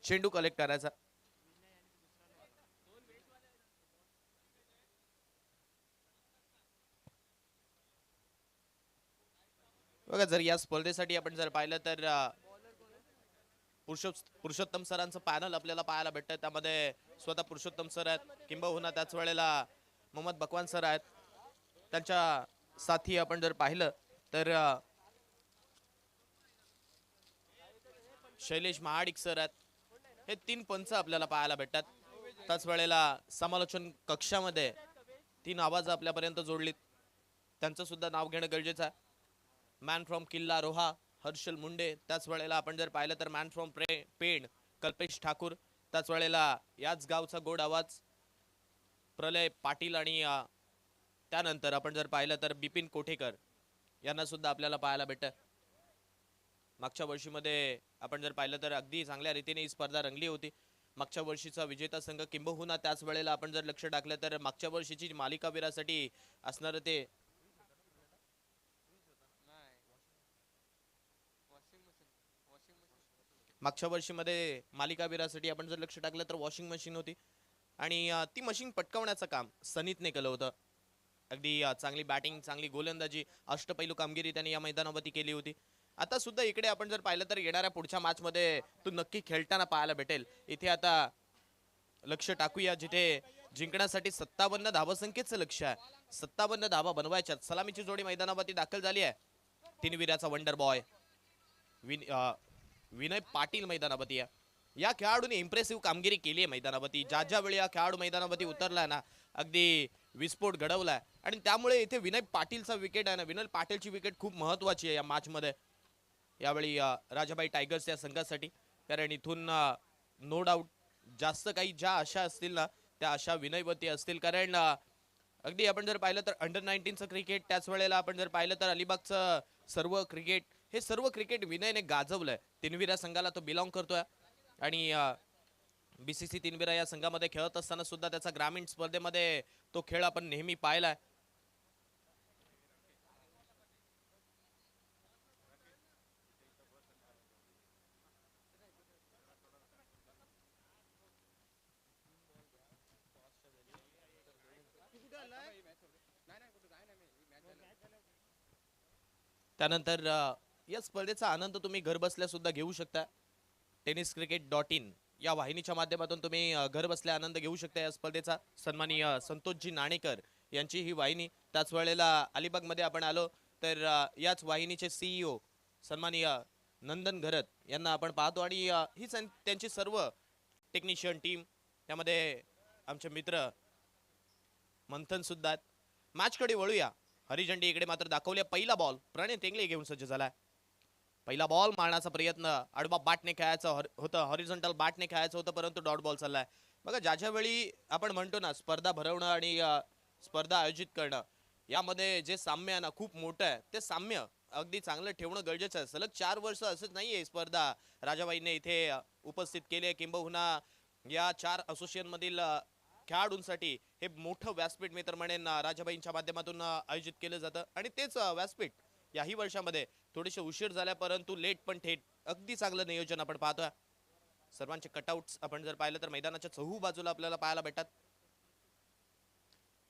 चेंडू कलेक्ट करायचा. बघा, जर या स्पर्धेसाठी आपण जर पाहिलं तर पुरुषोत्तम सरांचं पॅनल आपल्याला पाहायला भेटतं. त्यामध्ये स्वतः पुरुषोत्तम सर आहेत, किंबहुना त्याच वेळेला मोहम्मद बकवान सर आहेत. त्यांच्या साथी आपण जर पाहिलं तर शैलेश महाडिक सर आहेत. हे 3 पंच आपल्याला पाहायला भेटतात. त्याच वेळेला समालोचन कक्षामध्ये 3 आवाज आपल्यापर्यंत जोडलीत. त्यांचं सुद्धा नाव घेणं गरजेचं आहे. मॅन फ्रॉम किल्ला रोहा हर्षल मुंडे. त्याच वेळेला आपण जर पाहिलं तर मॅन फ्रॉम पेण कल्पेश ठाकूर. त्याच वेळेला याच गावचा गोड आवाज प्रलय पाटील आणि त्यानंतर आपण जर पाहिलं तर बिपिन कोठेकर यांना सुद्धा आपल्याला पाहायला भेटतं. मागच्या वर्षीमध्ये आपण जर पाहिलं तर अगदी चांगल्या रीतीने ही स्पर्धा रंगली होती. मागच्या वर्षीचा विजेता संघ किंबहुना त्याच वेळेला आपण जर लक्ष टाकलं तर मागच्या वर्षीची मालिकावीरासाठी असणार ते मागच्या वर्षीमध्ये मालिकावीरासाठी आपण जर लक्ष टाकलं तर वॉशिंग मशीन होती आणि ती मशीन पटकावण्याचं काम सनीतने केलं होतं. अगदी चांगली बॅटिंग, चांगली गोलंदाजी, अष्टपैलू कामगिरी त्यांनी या मैदानावरती केली होती. आता सुद्धा इकडे आपण जर पाहिलं तर येणाऱ्या पुढच्या मॅच मध्ये तू नक्की खेळताना पाहायला भेटेल. इथे आता लक्ष टाकूया जिथे जिंकण्यासाठी 57 धावसंख्येचं लक्ष आहे. 57 धावा बनवायच्या. सलामीची जोडी मैदानावरती दाखल झाली आहे. 3 वीराचा वंडर बॉय विनय पाटील मैदानावरती आहे. या खेळाडूने इम्प्रेसिव्ह कामगिरी केली आहे मैदानावरती. ज्या वेळी हा खेळाडू मैदानावरती उतरलाय ना, अगदी विस्फोट घडवलाय आणि त्यामुळे इथे विनय पाटीलचा विकेट आहे ना, विनय पाटीलची विकेट खूप महत्वाची आहे या मॅच मध्ये यावेळी राजाबाई टायगर्स या संघासाठी. कारण इथून नो डाऊट जास्त काही ज्या आशा असतील ना त्या आशा विनयवरती असतील. कारण अगदी आपण जर पाहिलं तर अंडर 19चं क्रिकेट, त्याच वेळेला आपण जर पाहिलं तर अलिबागचं सर्व क्रिकेट, हे सर्व क्रिकेट विनयने गाजवलंय. तिनविरा संघाला तो बिलॉंग करतोय आणि बीसीसी तिनविरा या संघामध्ये खेळत असताना सुद्धा त्याचा ग्रामीण स्पर्धेमध्ये तो खेळ आपण नेहमी पाहिलाय. त्यानंतर या स्पर्धेचा आनंद तुम्ही घर बसल्या सुद्धा घेऊ शकता. tenniscricket.in या वाहिनीच्या माध्यमातून तुम्ही घर बसल्या आनंद घेऊ शकता या स्पर्धेचा. सन्माननीय संतोषजी नाणेकर यांची ही वाहिनी. त्याच वेळेला अलिबाग मध्ये आपण आलो तर याच वाहिनीचे CEO सन्माननीय नंदन घरत यांना आपण पाहतो आणि ही त्यांची सर्व टेक्निशियन टीम, त्यामध्ये आमचे मित्र मंथन सुद्धा आहेत. मॅचकडे वळूया. हरिझंडी इकडे मात्र दाखवले. पहिला बॉल प्रणय तेंगले घेऊन सज्ज झालाय. पहिला बॉल मारण्याचा प्रयत्न आडवा बॅटने खेळायचं होतं, हॉरिझॉन्टल बॅटने खेळायचं होतं, परंतु डॉट बॉल चाललाय. बघा ज्या वेळी आपण म्हणतो ना स्पर्धा भरवणं आणि स्पर्धा आयोजित करणं यामध्ये जे साम्य आहे ना खूप मोठं आहे, ते साम्य अगदी चांगलं ठेवणं गरजेचं आहे. सलग 4 वर्ष असंच नाहीये स्पर्धा राजाबाईंनी इथे उपस्थित केले, किंबहुना या 4 असोसिएशन मधील खेळाडूंसाठी हे मोठं व्यासपीठ मी तर म्हणेन राजाबाईंच्या माध्यमातून आयोजित केलं जातं. आणि तेच व्यासपीठ याही वर्षामध्ये थोडेसे उशीर झाल्या, परंतु लेट पण थेट अगदी चांगलं नियोजन आपण पाहतोय. सर्वांचे कटआउट्स आपण जर पाहिलं तर मैदानाच्या चहू बाजूला आपल्याला पाहायला भेटतात.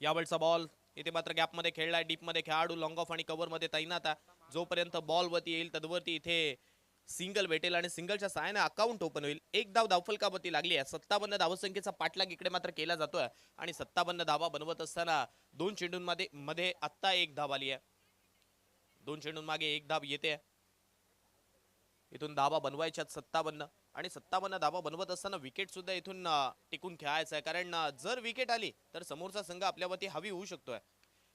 यावेळचा बॉल इथे मात्र गॅपमध्ये खेळलाय. डीपमध्ये खेळाडू लॉंग ऑफ आणि कव्हर मध्ये तैनात आहे. जोपर्यंत बॉल वरती येईल तदवरती इथे सिंगल भेटेल आणि सिंगलच्या सहाय्याने अकाउंट ओपन होईल. एक धाव धावफलकावरती लागली आहे. 57 धावसंख्येचा पाठलाग इकडे मात्र केला जातोय आणि 57 धावा बनवत असताना 2 चेंडूंमध्ये आत्ता 1 धाव आली आहे. 2 चेंडूंमागे 1 धाव येते. इथून धावा बनवायच्यात 57 आणि 57 धावा बनवत असताना विकेट सुद्धा इथून टिकून खेळायचं आहे, कारण जर विकेट आली तर समोरचा संघ आपल्यावरती हवी होऊ शकतोय.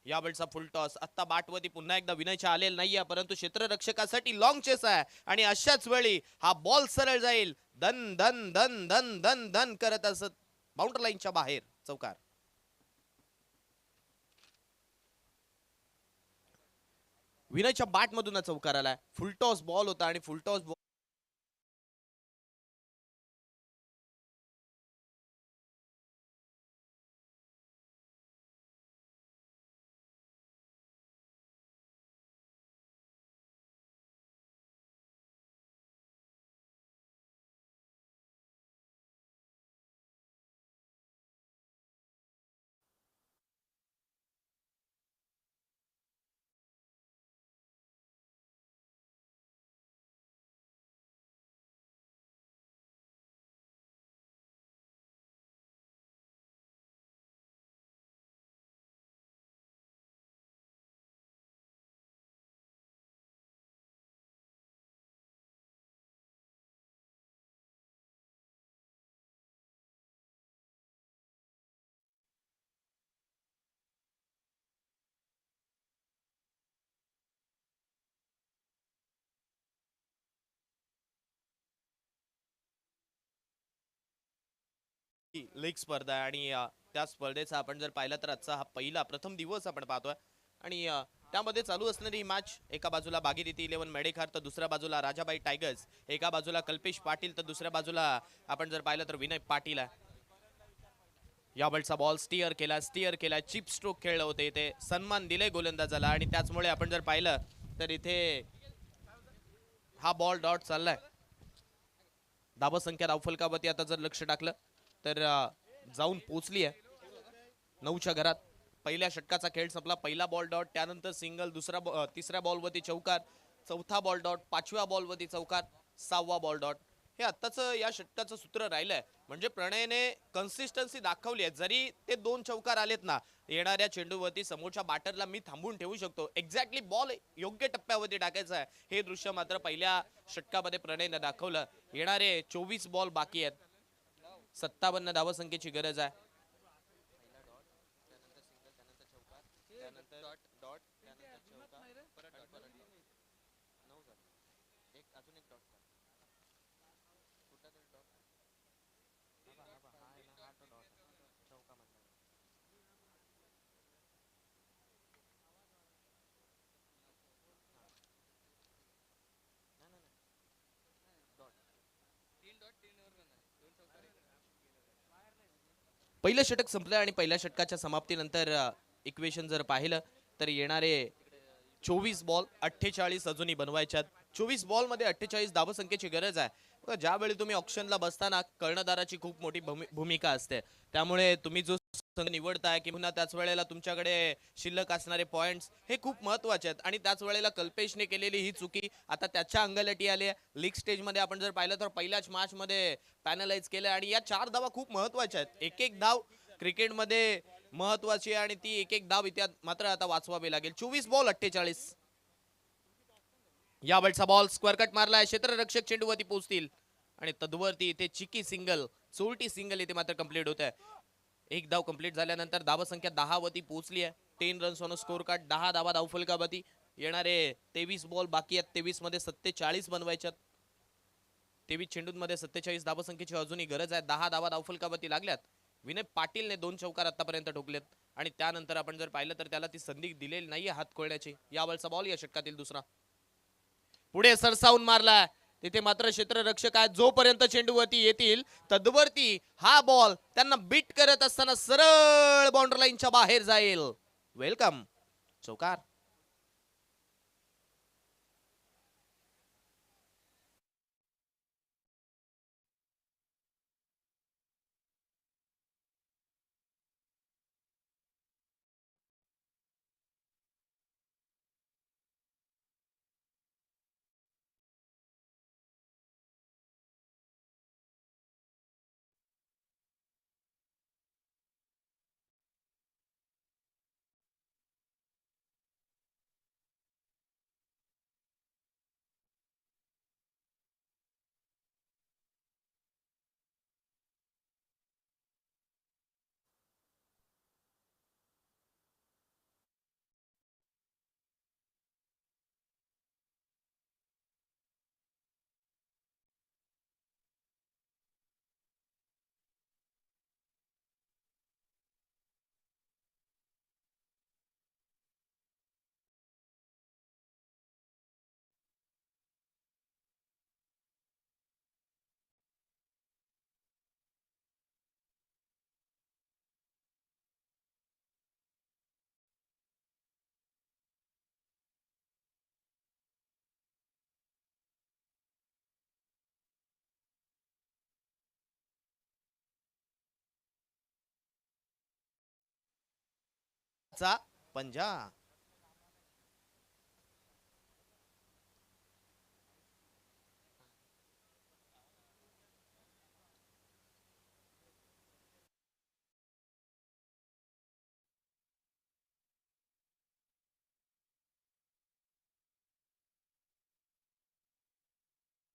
यावेळचा फुल टॉस आत्ता बॅटवरती पुन्हा एकदा विनयच्या आलेला नाहीये, परंतु क्षेत्ररक्षकासाठी लॉंग चेस आहे आणि अशाच वेळी हा बॉल सरळ जाईल धन धन धन धन धन धन करत असत बाउंड्री लाईनच्या बाहेर चौकार. विनयच्या बॅट मधून चौकार आलाय. फुलटॉस बॉल होता आणि फुलटॉस बॉल लीग स्पर्धा आहे आणि त्या स्पर्धेचा आपण जर पाहिलं तर आजचा हा प्रथम दिवस आपण पाहतोय आणि त्यामध्ये चालू असणारी मॅच एका बाजूला भागीरथी 11 मेडेखार तर दुसऱ्या बाजूला राजाबाई टायगर्स, एका बाजूला कल्पेश पाटील तर दुसऱ्या बाजूला आपण जर पाहिलं तर विनय पाटील आहे. यावेळचा बॉल स्टिअर केला चिप स्ट्रोक खेळलं होते, इथे सन्मान दिले गोलंदाजाला आणि त्याचमुळे आपण जर पाहिलं तर इथे हा बॉल डॉट चाललाय. धावसंख्या धावफलकावरती आता जर लक्ष टाकलं तर जाऊन पोचली आहे 9च्या घरात. पहिल्या षटकाचा खेळ संपला. पहिला बॉल डॉट, त्यानंतर सिंगल, तिसऱ्या बॉलवरती चौकार, चौथा बॉल डॉट, 5व्या बॉलवरती चौकार, 6वा बॉल डॉट. हे आत्ताच या षटकाचं सूत्र राहिलंय. म्हणजे प्रणयने कन्सिस्टन्सी दाखवली आहे. जरी ते 2 चौकार आलेत ना, येणाऱ्या चेंडूवरती समोरच्या बॅटरला मी थांबून ठेवू शकतो, एक्झॅक्टली बॉल योग्य टप्प्यावरती टाकायचा आहे, हे दृश्य मात्र पहिल्या षटकामध्ये प्रणयने दाखवलं. येणारे 24 बॉल बाकी आहेत. 57 धावसंख्येची गरज आहे. पहिलं षटक संपलं आणि पहिल्या षटकाच्या समाप्तीनंतर इक्वेशन जर पाहिलं तर येणारे 24 बॉल 48 अजूनही बनवायच्यात. 24 बॉल मध्ये 48 धावसंख्येची गरज आहे. ज्यावेळी तुम्ही ऑप्शनला बसताना कर्णधाराची खूप मोठी भूमिका असते, त्यामुळे तुम्ही जो संघ निवडताय किंवा त्याच वेळेला तुमच्याकडे शिल्लक असणारे पॉइंट्स हे खूप महत्वाचे आहेत. आणि त्याच वेळेला कल्पेशने केलेली ही चुकी आता त्याच्या अंगलटी आली आहे. लीग स्टेज मध्ये आपण जर पाहिलं तर पहिल्याच मॅच मध्ये पॅनलाइज केलं आणि या 4 धावा खूप महत्वाच्या आहेत. एक एक धाव क्रिकेटमध्ये महत्वाची आहे आणि ती एक एक धाव इथे मात्र आता वाचवावी लागेल. 24 बॉल 48. यावेळचा बॉल स्क्वेअर कट मारलाय. क्षेत्ररक्षक चेंडूवरती पोहोचतील आणि तद्वरती इथे चिकी सिंगल, चोरटी सिंगल इथे मात्र कंप्लीट होत आहे. एक धाव कंप्लीट झाल्यानंतर धावसंख्या 10 वरती पोहोचली आहे. 10 रन्स ऑन स्कोर कार्ड, 10 धावा धावफलकावरती. येणारे 23 बॉल बाकी आहेत. 23 मध्ये 47 बनवायच्यात. 23 चेंडूंमध्ये 47 धावसंख्येची अजूनही गरज आहे. 10 धावा धावफलकावरती लागल्यात. विनय पाटीलने 2 चौकार आतापर्यंत ठोकलेत आणि त्यानंतर आपण जर पाहिलं तर त्याला ती संधी दिलेली नाहीये हात खोलण्याची. यावरचा बॉल या षटकातील दुसरा. पुढे सरसावून मारला. तिथे मात्र क्षेत्ररक्षक आहेत. जोपर्यंत चेंडूवरती येतील तद्वरती हा बॉल त्यांना बीट करत असताना सरळ बाउंड्री लाईनच्या बाहेर जाईल. वेलकम चौकार. चा पंजा.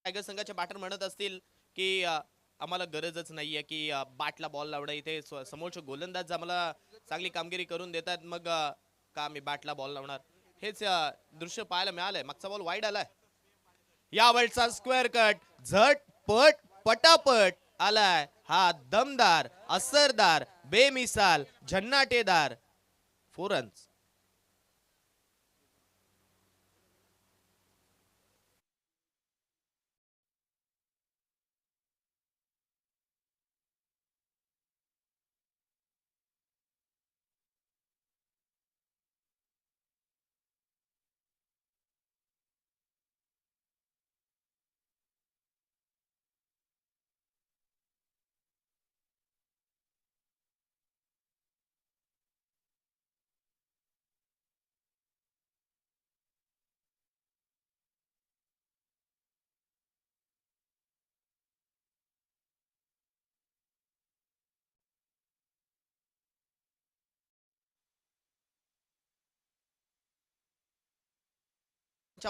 टायगर संघाचे बॅटर म्हणत असतील की आम्हाला गरजच नाहीये की बॅटला बॉल लावणं. इथे समोरचे गोलंदाज आम्हाला चांगली कामगिरी करून देतात, मग का मी बॅटला बॉल लावणार. हेच दृश्य पाहायला मिळालंय. मागचा बॉल वाईड आलाय. यावेळचा स्क्वेअर कट झटपट पटापट आलाय. हा दमदार, असरदार, बेमिसाल, झन्नाटेदार 4 रन्स.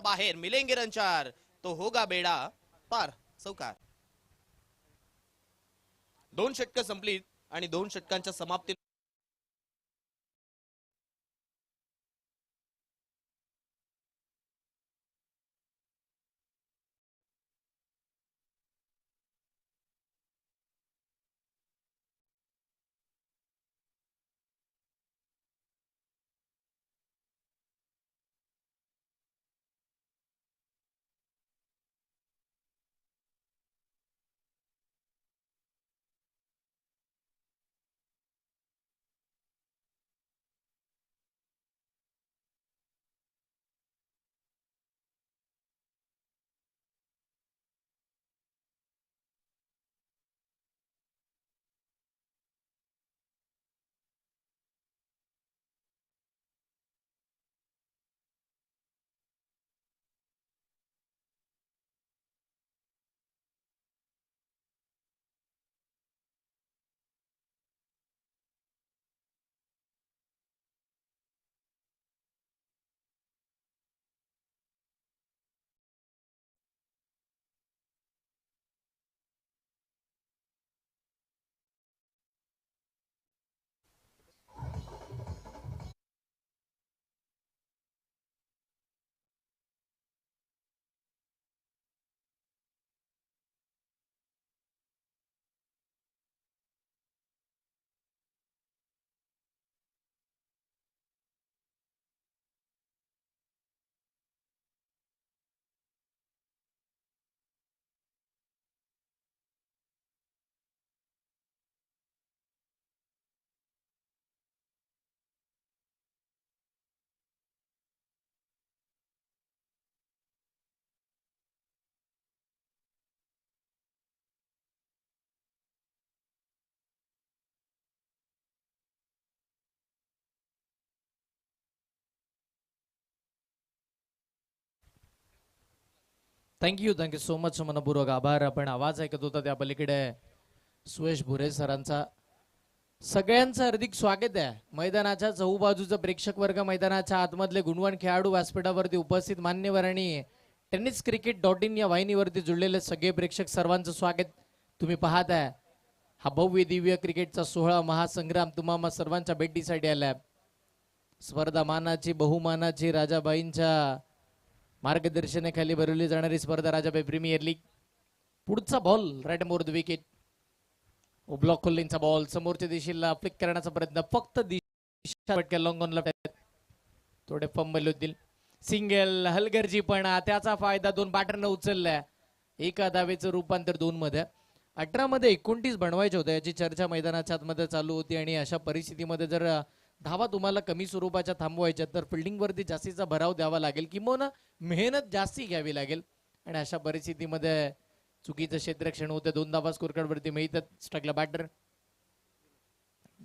बाहेर मिलेंगे रनचार, तो होगा बेडा पार. चौकार. 2 षटकं संपली आणि 2 षटकांच्या समाप्ती थँक्यू सो मच मनपूर्वक आभार. आपण आवाज ऐकत होता त्या पलीकडे सुयश भुरे सरांचा. सगळ्यांचं हार्दिक स्वागत आहे. मैदानाच्या चहूबाजूचं प्रेक्षक वर्ग, मैदानाच्या आतमधले गुणवान खेळाडू, व्यासपीठावरती उपस्थित मान्यवर आणि टेनिस cricket.in या वाहिनीवरती जुळलेले सगळे प्रेक्षक, सर्वांचं स्वागत. तुम्ही पाहत आहे हा भव्य दिव्य क्रिकेटचा सोहळा महासंग्राम तुम्हा सर्वांच्या भेटीसाठी आलाय. स्पर्धा मानाची बहुमानाची राजाबाईंच्या मार्गदर्शनाखाली भरवली जाणारी स्पर्धा राजाबाई प्रीमियर लीग. पुढचा ball right more the wicket. ब्लॉक खोलींचा बॉल समोरच्या दिशेला फ्लिक करण्याचा प्रयत्न, फक्त दिशा लॉंग ऑन लेफ्ट, थोडे फंबल होतील. सिंगल हलगर्जीपणा, त्याचा फायदा दोन बॅटरनं उचललाय. एका धावेचं रूपांतर 2 मध्ये. 18 मध्ये 29 बनवायचे होते याची चर्चा मैदानाच्या आतमध्ये चालू होती. आणि अशा परिस्थितीमध्ये जर धावा तुम्हाला कमी स्वरूपाच्या थांबवायच्या तर फिल्डिंग वरती जास्तीचा भराव द्यावा लागेल किंवा मेहनत जास्ती घ्यावी लागेल. आणि अशा परिस्थितीमध्ये चुकीचं क्षेत्ररक्षण होतं. 2 धावा स्कोर कार्ड वरती मिळतात. स्ट्राईकला बॅटर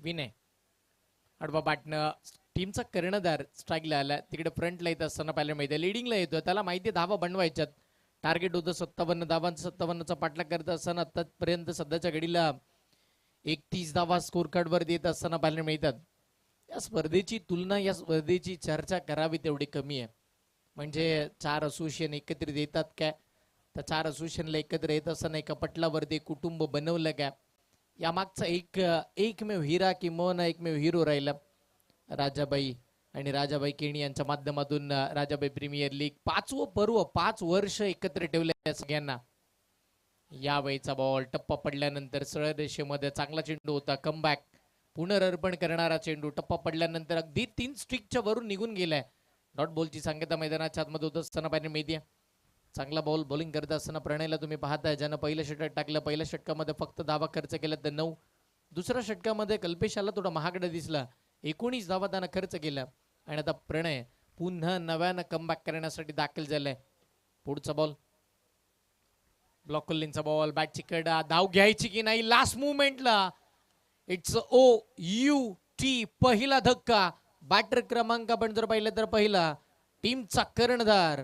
विनय आडवा बॅटनं टीमचा कर्णधार स्ट्राईकला आला. तिकडे फ्रंटला येत असताना पाहायला माहिती लिडिंगला येतोय, त्याला माहिती धावा बनवायच्यात. टार्गेट होतं 57 धावांचं. 57चा पाठलाग करत असताना आतापर्यंत सध्याच्या घडीला 31 धावा स्कोर कार्ड वरती येत असताना पाहायला मिळतात. या स्पर्धेची तुलना, या स्पर्धेची चर्चा करावी तेवढी कमी आहे. म्हणजे 4 असोसिएशन एकत्रित येतात काय, तर 4 असोसिएशनला एकत्र येत असताना एका पटलावरती कुटुंब बनवलं काय, यामागचा एकमेव हिरा किंवा एकमेव हिरो राहिला राजाबाई आणि राजाबाई केणी यांच्या माध्यमातून राजाबाई प्रीमियर लीग 5वं पर्व 5 वर्ष एकत्र ठेवले सगळ्यांना. या वेळचा बॉल टप्पा पडल्यानंतर सरळ रेषेमध्ये चांगला चेंडू होता. कमबॅक पुनर्र्पण करणारा चेंडू टप्पा पडल्यानंतर अगदी 3 स्ट्रिकच्या वरून निघून गेलाय. डॉट बॉलची सांगता मैदानाच्या आतमध्ये होत असताना पाहिजे मेदिया. चांगला बॉल बॉलिंग करत असताना प्रणयला तुम्ही पाहताय, ज्यानं पहिल्या षटकात टाकलं. पहिल्या षटकामध्ये फक्त धावा खर्च केला तर 9. दुसऱ्या षटकामध्ये कल्पेशाला थोडा महागडा दिसला. 19 धावा त्यानं खर्च केला. आणि आता प्रणय पुन्हा नव्यानं कमबॅक करण्यासाठी दाखल झालाय. पुढचा बॉल ब्लॉक कोलिंगचा बॉल, बॅटची कडा, धाव घ्यायची की नाही लास्ट मुवमेंटला. इट्स OUT पहिला धक्का. बॅटर क्रमांक आपण जर पाहिलं तर पहिला, टीमचा कर्णधार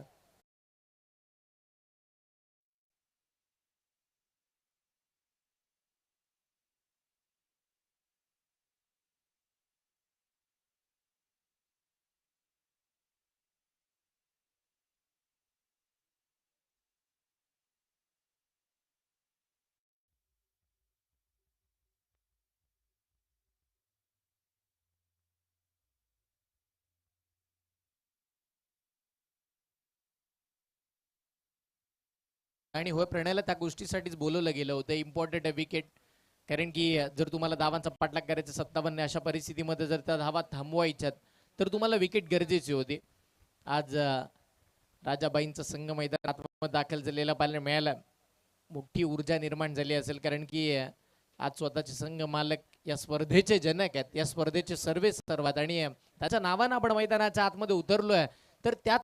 आणि होय प्रणयला त्या गोष्टीसाठीच बोलवलं गेलं होतं. इम्पॉर्टंट आहे विकेट, कारण की जर तुम्हाला धावांचा पाठलाग करायचा 57 अशा परिस्थितीमध्ये जर त्या धावा थांबवायच्यात तर तुम्हाला विकेट गरजेची होती. आज राजाबाईंचा संघ मैदानात दाखल झालेला पाहायला मिळाला. मोठी ऊर्जा निर्माण झाली असेल, कारण की आज स्वतःचे संघ मालक या स्पर्धेचे जनक आहेत, या स्पर्धेचे सर्वात. आणि त्याच्या नावानं आपण मैदानाच्या आतमध्ये उतरलोय तर त्यात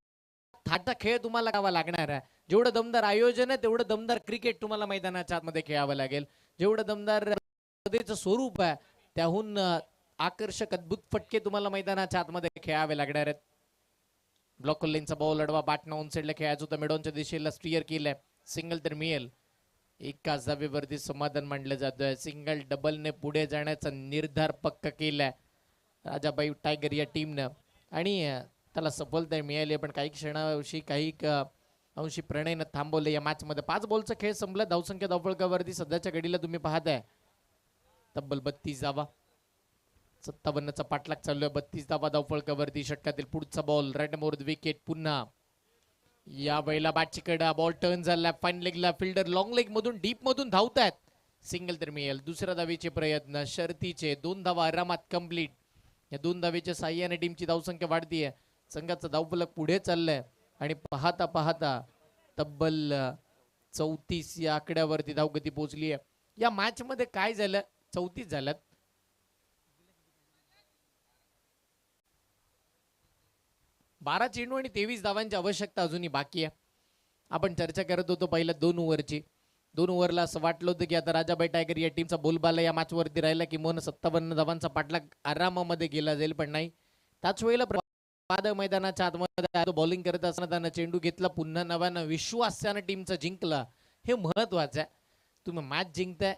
थाटा खेळ तुम्हाला गावा लागणार आहे. जेवढं दमदार आयोजन आहे तेवढं दमदार क्रिकेट तुम्हाला मैदानाच्या आतमध्ये खेळावं लागेल. जेवढं दमदार स्पर्धेचं स्वरूप आहे त्याहून आकर्षक अद्भुत फटके तुम्हाला मैदानाच्या आतमध्ये खेळावे लागणार आहेत. ब्लॉक कोलिंगचा बॉल अडवा बॅटनं ऑन साईडला खेळायचं होतं. मिडॉनच्या दिशेला स्टीअर केलंय. सिंगल तर मिळेल. एकाच धावेवरती समाधान मांडलं जातोय. सिंगल डबलने पुढे जाण्याचा निर्धार पक्का केलाय राजाबाई टायगर या टीमनं आणि त्याला सफलता मिळाली. पण काही क्षणांशी काही अंशी प्रणयनं थांबवले या मॅच मध्ये. 5 बॉलचा खेळ संपला. धावसंख्या धावफलकावरती सध्याच्या घडीला तुम्ही पाहताय तब्बल 32 धावा. 57चा पाठलाग चालू आहे. 32 धावा धावफलकावरती. षटकातील पुढचा ball right more the wicket. पुन्हा या वेळेला बॅटची कडा, बॉल टर्न झाला फाईन लेगला. फिल्डर लॉंग लेग मधून डीप मधून धावतायत. सिंगल तर मिळेल. दुसऱ्या धावेचे प्रयत्न शर्तीचे 2 धावा आरामात कंप्लीट. या 2 धावेच्या साह्याने टीमची धावसंख्या वाढतीये. संघाचा धावफलक पुढे चाललाय आणि पाहता पाहता तब्बल 34 या आकड्यावरती धावगती पोहोचली आहे. या मॅच मध्ये काय झालं, 34 झाल्यात. 12 चेंडू आणि 23 धावांची आवश्यकता अजूनही बाकी आहे. आपण चर्चा करत होतो पहिल्या 2 ओव्हरची. 2 ओव्हरला असं वाटलं होतं की आता राजाबाई टायगर या टीमचा बोलबाला या मॅच वरती राहिला की 57 धावांचा पाठलाग आरामामध्ये गेला जाईल, पण नाही. त्याच वेळेला वादळ मैदानाच्या आतमध्ये बॉलिंग करत असताना त्यानं चेंडू घेतला, पुन्हा नव्यानं विश्वास त्यानं टीमचा जिंकला. हे महत्वाचं आहे. तुम्ही मॅच जिंकताय,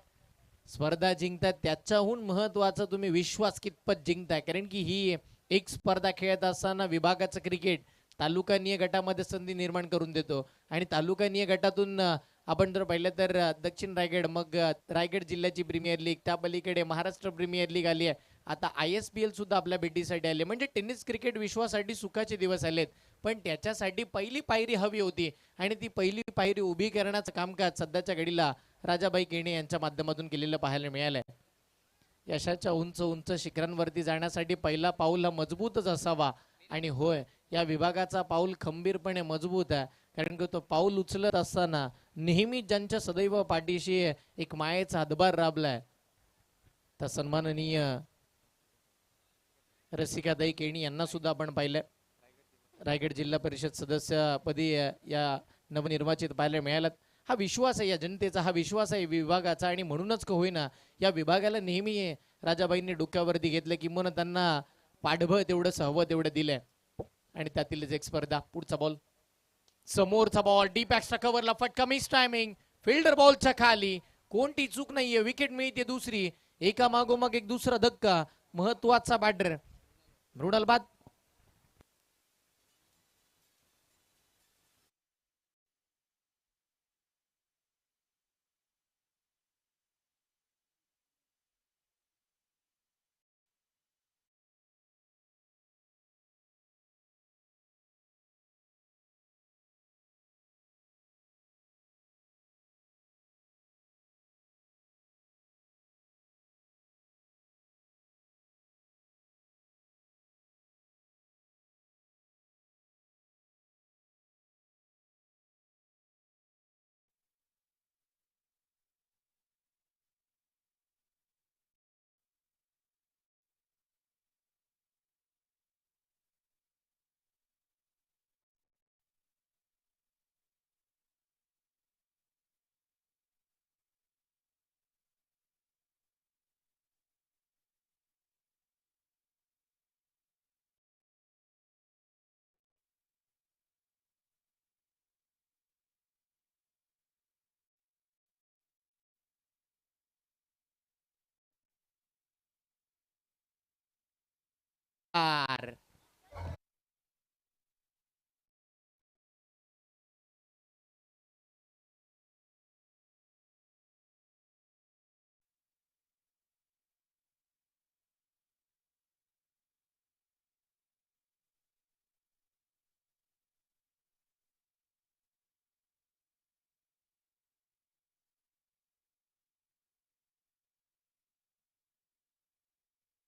स्पर्धा जिंकताय, त्याच्याहून महत्वाचं तुम्ही विश्वास कितपत जिंकताय. कारण की ही एक स्पर्धा खेळत असताना विभागाचं क्रिकेट तालुकानीय गटामध्ये संधी निर्माण करून देतो. आणि तालुकानीय गटातून आपण जर पाहिलं तर दक्षिण रायगड, मग रायगड जिल्ह्याची प्रीमियर लीग, त्या पलीकडे महाराष्ट्र प्रीमियर लीग आली आहे. आता ISPL सुद्धा आपल्या भेटीसाठी आले. म्हणजे टेनिस क्रिकेट विश्वासाठी सुखाचे दिवस आलेत. पण त्याच्यासाठी पहिली पायरी हवी होती आणि ती पहिली पायरी उभी करण्याचं कामकाज सध्याच्या घडीला राजाबाई केणे यांच्या माध्यमातून केलेलं पाहायला मिळालंय. यशाच्या उंच उंच शिखरांवरती जाण्यासाठी पहिला पाऊल हा मजबूतच असावा. आणि होय, या विभागाचा पाऊल खंबीरपणे मजबूत आहे. कारण की तो पाऊल उचलत असताना नेहमी ज्यांच्या सदैव पाठीशी एक मायेचा हातभार राबलाय, तर सन्माननीय रसिकाताई केणी यांना सुद्धा आपण पाहिलंय. रायगड जिल्हा परिषद सदस्यपदी या नवनिर्वाचित पाहायला मिळाल्यात. हा विश्वास आहे या जनतेचा, हा विश्वास आहे विभागाचा. आणि म्हणूनच का होईना या विभागाला नेहमी राजाबाईंनी डोक्यावरती घेतलं, किंवा त्यांना पाठबळ तेवढं हवं तेवढं दिलंय. आणि त्यातीलच एक स्पर्धा. पुढचा बॉल, समोरचा बॉल, डीप एक्स्ट्रा कव्हरला फटका, मिस टायमिंग, फिल्डर बॉलच्या खाली, कोणती चूक नाहीये, विकेट मिळते दुसरी. एका मागोमाग एक दुसरा धक्का, महत्वाचा बॅटर मृणाल बाद. आर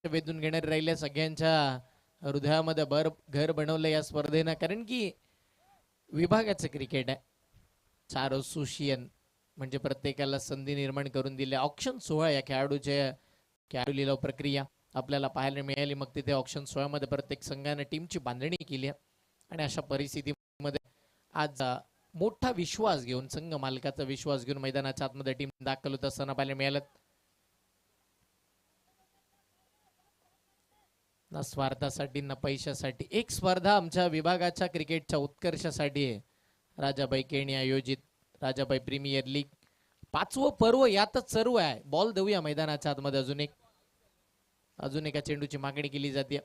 वेधून घेणारे राहिले, सगळ्यांच्या हृदयामध्ये घर बनवलं या स्पर्धेनं. कारण की विभागाचं क्रिकेट आहे, 4 असोसिएशन म्हणजे प्रत्येकाला संधी निर्माण करून दिली. ऑक्शन सोहळा या खेळाडू लिलाव प्रक्रिया आपल्याला पाहायला मिळाली. मग तिथे ऑक्शन सोहळ्यामध्ये प्रत्येक संघाने टीमची बांधणी केली आहे. आणि अशा परिस्थितीमध्ये आज मोठा विश्वास घेऊन, संघ मालकाचा विश्वास घेऊन मैदानाच्या आतमध्ये टीम दाखल होत असताना पाहायला मिळालं. ना स्वार्थासाठी ना पैशासाठी, एक स्पर्धा आमच्या विभागाच्या क्रिकेटच्या उत्कर्षासाठी आहे. राजाबाई केणी आयोजित राजाबाई प्रीमियर लीग 5वं पर्व यातच सर्व आहे. बॉल देऊया मैदानाच्या आतमध्ये. अजून एका चेंडूची मागणी केली जाते.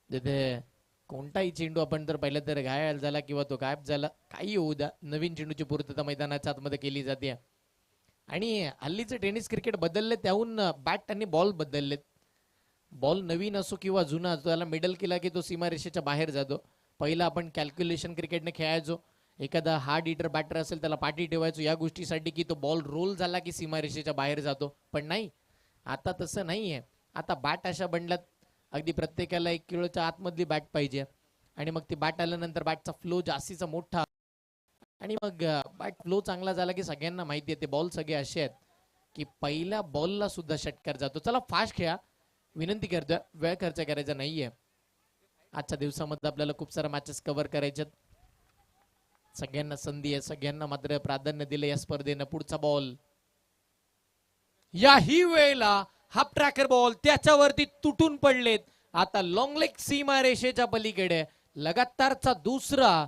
तिथे कोणताही चेंडू आपण जर पाहिलं तर घायल झाला किंवा तो गायब झाला, काही होऊ द्या, नवीन चेंडूची पूर्तता मैदानाच्या आतमध्ये केली जाते. आणि हल्लीचं टेनिस क्रिकेट बदलले, त्याहून बॅट आणि बॉल बदललेत. बॉल नवीन असो किंवा जुना असो, त्याला मिडल केला की तो सीमारेषेच्या बाहेर जातो. पहिला आपण कॅल्क्युलेशन क्रिकेटने खेळायचो. एखादा हार्ड हिटर बॅटर असेल त्याला पाठी ठेवायचो या गोष्टीसाठी की तो बॉल रोल झाला की सीमारेषेच्या बाहेर जातो. पण नाही, आता तसं नाही आहे. आता बॅट अशा बनल्यात, अगदी प्रत्येकाला 1 किलोच्या आतमधली बॅट पाहिजे. आणि मग ती बॅट आल्यानंतर बॅटचा फ्लो जास्तीचा मोठा, आणि मग बॅट फ्लो चांगला झाला की सगळ्यांना माहिती आहे ते बॉल सगळे असे आहेत की पहिल्या बॉलला सुद्धा षटकार जातो. चला फास्ट खेळा, विनंती करतोय, वेळ खर्च करायचा नाहीये. आजच्या दिवसामध्ये आपल्याला खूप साऱ्या मॅचेस कव्हर करायच्यात. सगळ्यांना संधी आहे, सगळ्यांना मात्र प्राधान्य दिलं या स्पर्धेनं. पुढचा बॉल, याही वेळेला हाफ ट्रॅकर बॉल त्याच्यावरती तुटून पडलेत आता लॉंग लेग सीमा रेषेच्या पलीकडे लगातारचा दुसरा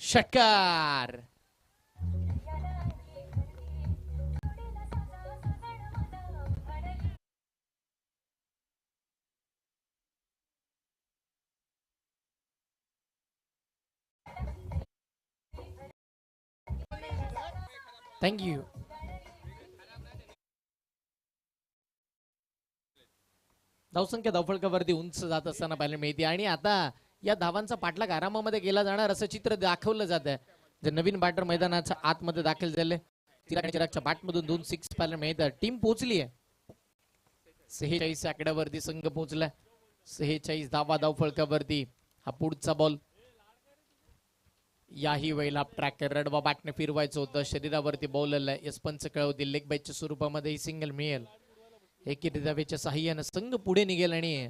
षटकार. थँक्यू. धावसंख्या धावफलकावरती उंच जात असताना पाहायला मिळते आणि आता या धावांचा पाठलाग आरामामध्ये केला जाणार असं चित्र दाखवलं जात आहे. जे नवीन बॅटर मैदानाच्या आतमध्ये दाखल झाले चिरागच्या बॅटमधून 2 6 पाहायला मिळतात. टीम पोहोचली आहे 46 आकड्यावरती संघ पोहोचलाय. 46 धावा धावफलकावरती. हा पुढचा बॉल याही वेळेला ट्रॅक रडवा बॅटने फिरवायचं होतं. शरीरावरती बॉल आलाय. यशपंच कळवतील लेग बाईच्या स्वरूपामध्ये ही सिंगल मिळेल. एकेरी धावेच्या साह्यानं संघ पुढे निघेल आणि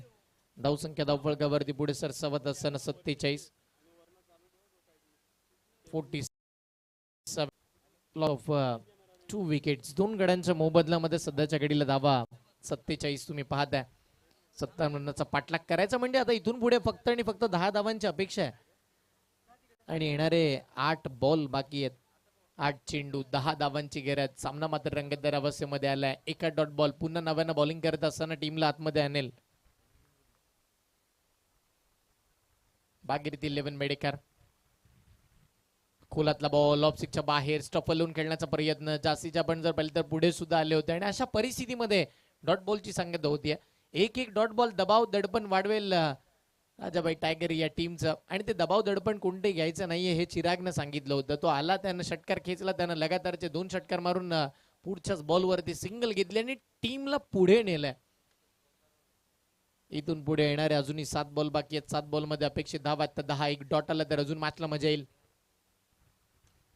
धावसंख्या धावफलकावरती पुढे सरसावत असताना 47 47 ऑफ 2 विकेट्स. 2 गड्यांच्या मोबदल्यामध्ये सध्याच्या घडीला धावा 47 तुम्ही पाहताय. 57 रनाचा पाठलाग करायचा म्हणजे आता इथून पुढे फक्त आणि फक्त 10 धावांची अपेक्षा आहे आणि येणारे 8 बॉल बाकी आहेत. 8 चेंडू 10 धावांची गरज. सामना मात्र रंगतदार अवस्थेमध्ये आलाय. एका डॉट बॉल पुन्हा नव्यानं बॉलिंग करत असताना टीमला आतमध्ये आणेल भागीरथी 11 मेडेकर. खोलातला बॉल ऑफसिकच्या बाहेर स्टफलून खेळण्याचा प्रयत्न. जास्तीच्या पण जर पाहिलं तर पुढे सुद्धा आले होते आणि अशा परिस्थितीमध्ये डॉट बॉलची सांगता होतीये. एक डॉट बॉल दबाव दडपण वाढवेल राजाबाई टायगर या टीमचं आणि ते दबाव दडपण कोणते घ्यायचं नाहीये हे चिरागनं सांगितलं होतं. तो आला, त्यानं षटकार खेचला, त्यानं लगातारचे 2 षटकार मारून पुढच्याच बॉलवरती सिंगल घेतली आणि टीमला पुढे नेलंय. इथून पुढे येणारे अजूनही 7 बॉल बाकी आहेत. 7 बॉल मध्ये अपेक्षित धावा आहेत. 10 एक डॉट आला तर अजून मॅचला मजा येईल.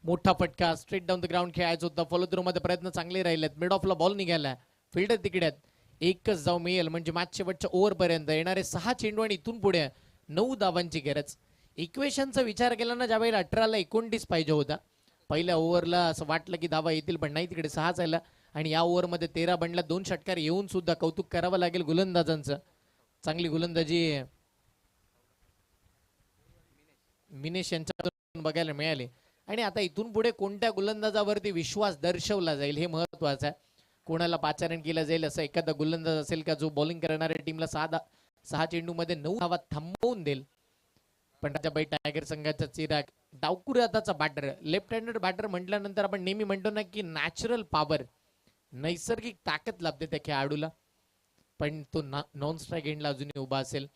मोठा फटका स्ट्रेट डाऊन द ग्राउंड खेळायचं होतं. फॉलो थ्रू मध्ये प्रयत्न चांगले राहिलेत. मिड ऑफला बॉल निघाला. फिल्डर तिकडे आहेत. एकच जाऊ मिळेल म्हणजे मॅच शेवटच्या ओव्हर पर्यंत येणारे 6 चेंडू आणि इथून पुढे 9 धावांची गरज. इक्वेशनचा विचार केला ना, ज्यावेळेला 18ला 29 पाहिजे होता. पहिल्या ओव्हरला असं वाटलं की धावा येतील पण नाही, तिकडे 6च आला आणि या ओव्हरमध्ये 13 बनला. 2 षटकार येऊन सुद्धा कौतुक करावं लागेल गोलंदाजांचं. चांगली गोलंदाजी मिनेश यांच्याकडून बघायला मिळाली आणि आता इथून पुढे कोणत्या गोलंदाजावरती विश्वास दर्शवला जाईल हे महत्वाचं आहे. कोणाला पाचारण केलं जाईल असं एखादा गोलंदाज असेल का जो बॉलिंग करणाऱ्या टीमला 6 चेंडू मध्ये 9 धावा थांबवून देईल. पण राजाबाई टायगर संघाचा चिराग डावकुरी हाताचा बॅटर, लेफ्ट हँडेड बॅटर म्हटल्यानंतर आपण नेहमी म्हणतो ना की नॅचरल पॉवर, नैसर्गिक ताकद लाभते त्या खेळाडूला. पण तो नॉन स्ट्राईक एंडला अजूनही उभा असेल.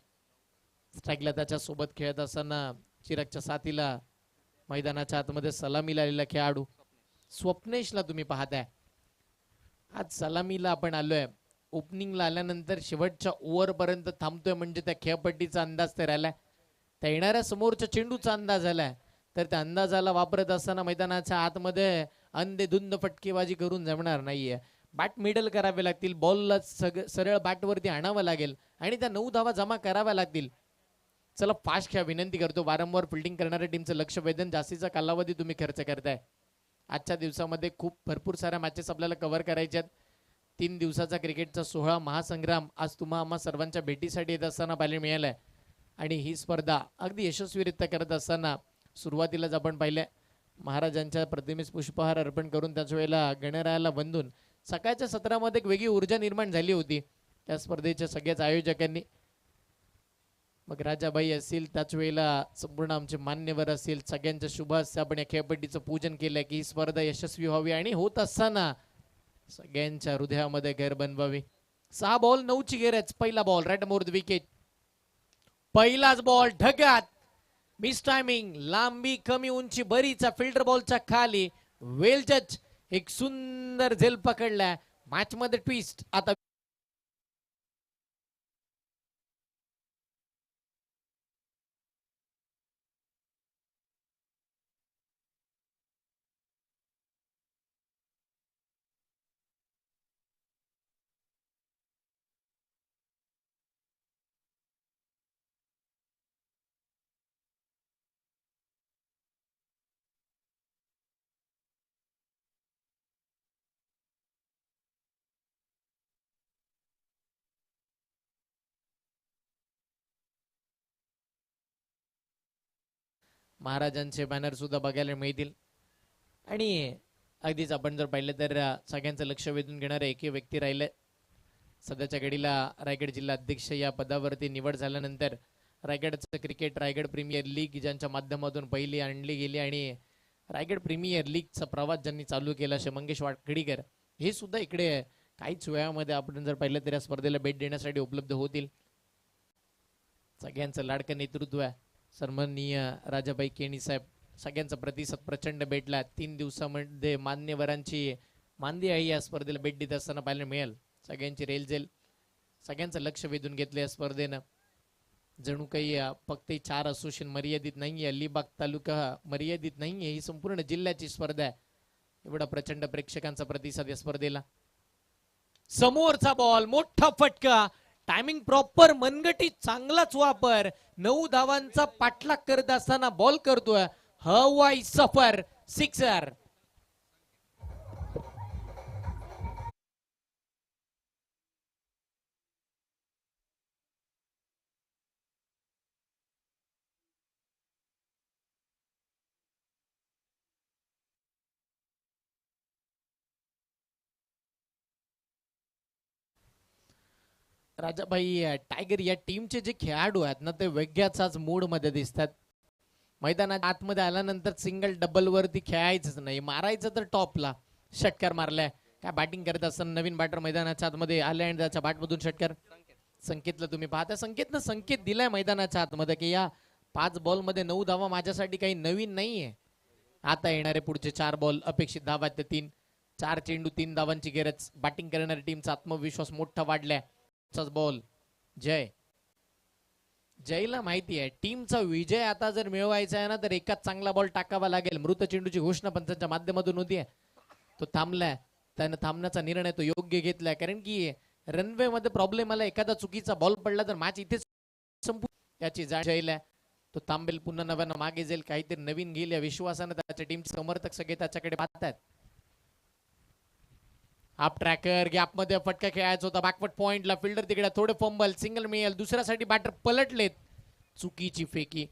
स्ट्राईकला त्याच्या सोबत खेळत असताना चिरागच्या साथीला मैदानाच्या आतमध्ये सलामीला आलेला खेळाडू स्वप्नेशला तुम्ही पाहताय. आज सलामीला आपण आलोय. ओपनिंगला आल्यानंतर शेवटच्या ओव्हर पर्यंत थांबतोय म्हणजे त्या खेळपट्टीचा अंदाज तर आलाय. त्या येणाऱ्या समोरच्या चेंडूचा अंदाज आलाय. तर त्या अंदाजाला वापरत असताना मैदानाच्या आतमध्ये अंधेधुंद फटकेबाजी करून जमणार नाहीये. बॅट मिडल करावे लागतील. बॉलला सरळ बॅटवरती आणावं लागेल आणि त्या 9 धावा जमा कराव्या लागतील. चला फास्ट खेळा विनंती करतो. वारंवार फिल्डिंग करणाऱ्या टीमचं लक्ष वेधन जास्तीचा कालावधी तुम्ही खर्च करताय. आजच्या दिवसामध्ये खूप भरपूर साऱ्या मॅचेस आपल्याला कव्हर करायच्या आहेत. 3 दिवसाचा क्रिकेटचा सोहळा महासंग्राम आज तुम्हा आम्हा सर्वांच्या भेटीसाठी येत असताना पाहायला मिळालाय आणि ही स्पर्धा अगदी यशस्वीरित्या करत असताना सुरुवातीलाच आपण पाहिलंय महाराजांच्या प्रतिमेस पुष्पहार अर्पण करून त्याच वेळेला गणरायाला वंदून सकाळच्या सत्रामध्ये एक वेगळी ऊर्जा निर्माण झाली होती त्या स्पर्धेच्या सगळ्याच आयोजकांनी. मग राजाबाई असतील, त्याच वेळेला संपूर्ण आमचे मान्यवर असतील, सगळ्यांच्या शुभ हस्ते आपण या खेळपट्टीचं पूजन केलंय की ही स्पर्धा यशस्वी व्हावी आणि होत असताना सगळ्यांच्या हृदयामध्ये घर बनवावी. 6 बॉल 9 ची गरज. पहिला ball right more the wicket. पहिलाच बॉल ढगात. मिस टायमिंग, लांबी कमी, उंची बरीचा फिल्डर बॉलच्या खाली. वेल जज एक सुंदर झेल पकडलाय. मॅच मध्ये ट्विस्ट. आता महाराजांचे बॅनर सुद्धा बघायला मिळतील. आणि अगदीच आपण जर पाहिलं तर सगळ्यांचं लक्ष वेधून घेणारे एक व्यक्ती राहिले. सध्याच्या घडीला रायगड जिल्हा अध्यक्ष या पदावरती निवड झाल्यानंतर रायगडचं क्रिकेट रायगड प्रीमियर लीग ज्यांच्या माध्यमातून पहिली आणली गेली आणि रायगड प्रीमियर लीगचा प्रवास ज्यांनी चालू केला असे मंगेश वाकडीकर हे सुद्धा इकडे काहीच वेळामध्ये आपण जर पाहिलं तर या स्पर्धेला भेट देण्यासाठी उपलब्ध होतील. सगळ्यांचं लाडकं नेतृत्व आहे सन्माननीय राजाबाई केणी साहेब. सगळ्यांचा प्रतिसाद प्रचंड भेटला. 3 दिवसामध्ये मान्यवरांची मांदी आहे या स्पर्धेला भेट देत असताना पाहायला मिळेल. सगळ्यांची रेलझेल सगळ्यांचं लक्ष वेधून घेतलं या स्पर्धेनं. जणू काही फक्त 4 असोसिएशन मर्यादित नाहीये, अलिबाग तालुका मर्यादित नाहीये, ही संपूर्ण जिल्ह्याची स्पर्धा आहे. एवढा प्रचंड प्रेक्षकांचा प्रतिसाद या स्पर्धेला. समोरचा बॉल मोठा फटका, टायमिंग प्रॉपर, मनगटी चांगलाच वापर. 9 धावांचा पाठलाग करत असताना बॉल करतोय हवाई सफर, सिक्सर. राजाभाई टायगर या टीमचे जे खेळाडू आहेत ना ते वेगळ्याच मूड मध्ये दिसतात. मैदानात आतमध्ये आल्यानंतर सिंगल डबल वरती खेळायचंच नाही, मारायचं तर टॉपला. षटकार मारलाय काय बॅटिंग करत असताना नवीन बॅटर मैदानाच्या आतमध्ये आले आणि त्याच्या बॅटमधून षटकार. संकेतला तुम्ही पाहता, संकेतनं संकेत दिलाय मैदानाच्या आतमध्ये की या 5 बॉल मध्ये 9 धावा माझ्यासाठी काही नवीन नाहीये. आता येणारे पुढचे 4 बॉल अपेक्षित धावा ते 3. 4 चेंडू 3 धावांची गरज. बॅटिंग करणारी टीमचा आत्मविश्वास मोठा वाढलाय. बॉल जय. जयला माहिती आहे टीमचा विजय आता जर मिळवायचा आहे ना तर एकाच चांगला बॉल टाकावा लागेल. मृत चेंडूची घोषणा पंचांच्या माध्यमातून होती. तो थांबलाय, त्यानं थांबण्याचा निर्णय तो योग्य घेतलाय. कारण की रनवे मध्ये प्रॉब्लेम आला, एखादा चुकीचा बॉल पडला तर मॅच इथेच संपू याची जाण जयला. तो थांबेल, पुन्हा नव्यानं मागे जाईल, काहीतरी नवीन घेईल या विश्वासानं त्याच्या टीमचे समर्थक सगळे त्याच्याकडे पाहतात. आप ट्रॅकर गॅप मध्ये फटका खेळायचा होता बॅकवर्ड पॉइंटला. फिल्डर तिकडे थोडे फंबल, सिंगल मिळेल. दुसऱ्यासाठी बॅटर पलटलेत, चुकीची फेकी.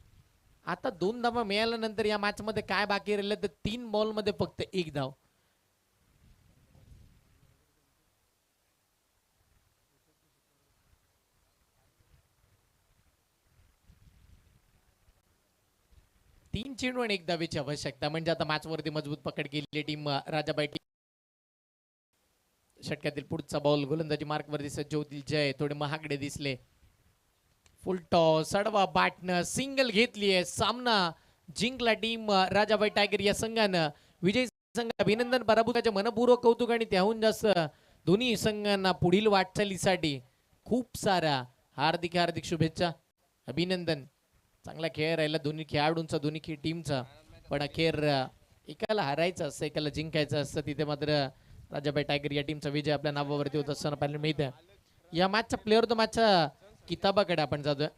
आता 2 धावा मिळाल्यानंतर या मॅच मध्ये काय बाकी राहिलं तर 3 बॉल मध्ये फक्त 1 धाव. तीन चेंडू आणि 1 धावेची आवश्यकता म्हणजे आता मॅच वरती मजबूत पकड केलेली टीम राजाबाई. षटकातील पुढचा बॉल गोलंदाजी मार्क वरती सज्ज होतील जय. थोडे महागडे दिसले. फुल टॉस, अडवा बॅटनं सिंगल घेतलीये. सामना जिंकला टीम राजाबाई टायगर या संघानं. विजय संघ अभिनंदन, पराभूताचे मनपूर्वक कौतुक आणि त्याहून जास्त दोन्ही संघांना पुढील वाटचालीसाठी खूप सारा हार्दिक हार्दिक शुभेच्छा, अभिनंदन. चांगला खेळ राहिला दोन्ही खेळाडूंचा, दोन्ही टीमचा. पण अखेर एकाला हारायचं असतं, एकाला जिंकायचं असतं. तिथे मात्र राजाबाई टायगर या टीमचा विजय आपल्या नावावरती होत असताना पाहायला मिळतं. या मॅचचा प्लेअर तो मॅचच्या किताबाकडे आपण जातोय.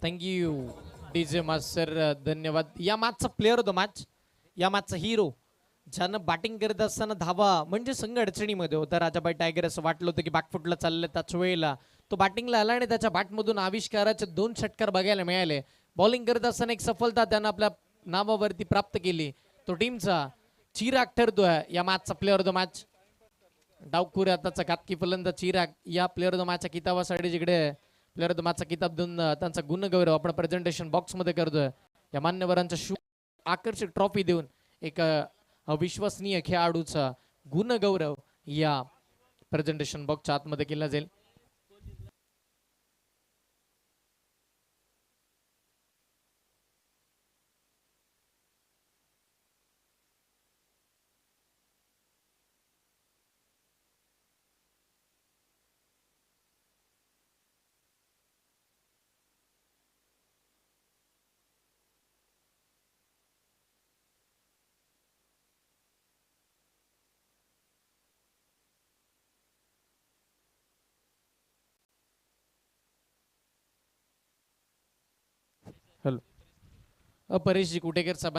थँक्यू डीजे मास्टर, धन्यवाद. या मॅचचा प्लेअर होतो मॅच, या मॅचचा हिरो, ज्यानं बॅटिंग करत असताना धावा म्हणजे संघ अडचणीमध्ये होता. राजाबाई टायगर असं वाटलं होतं की बॅकफुटला चाललं, त्याच वेळेला तो बॅटिंगला आला आणि त्याच्या बॅटमधून आविष्काराचे 2 षटकार बघायला मिळाले. बॉलिंग करत असताना एक सफलता त्यानं आपल्या नावावरती प्राप्त केली. तो टीमचा चिराग ठरतोय या मॅचचा प्लेअर ऑफ द मॅच. डावखुर आताचा घातकी फलंदाज चिराग या प्लेअर ऑफ द मॅचच्या किताबासाठी जिकडे प्लेअर ऑफ द मॅचचा किताब देऊन त्यांचा गुणगौरव आपण प्रेझेंटेशन बॉक्स मध्ये करतोय. या मान्यवरांच्या आकर्षक ट्रॉफी देऊन एक अविश्वसनीय खेळाडूचा गुणगौरव या प्रेझेंटेशन बॉक्सच्या आतमध्ये केला जाईल. परेशजी कुटेकर साहेब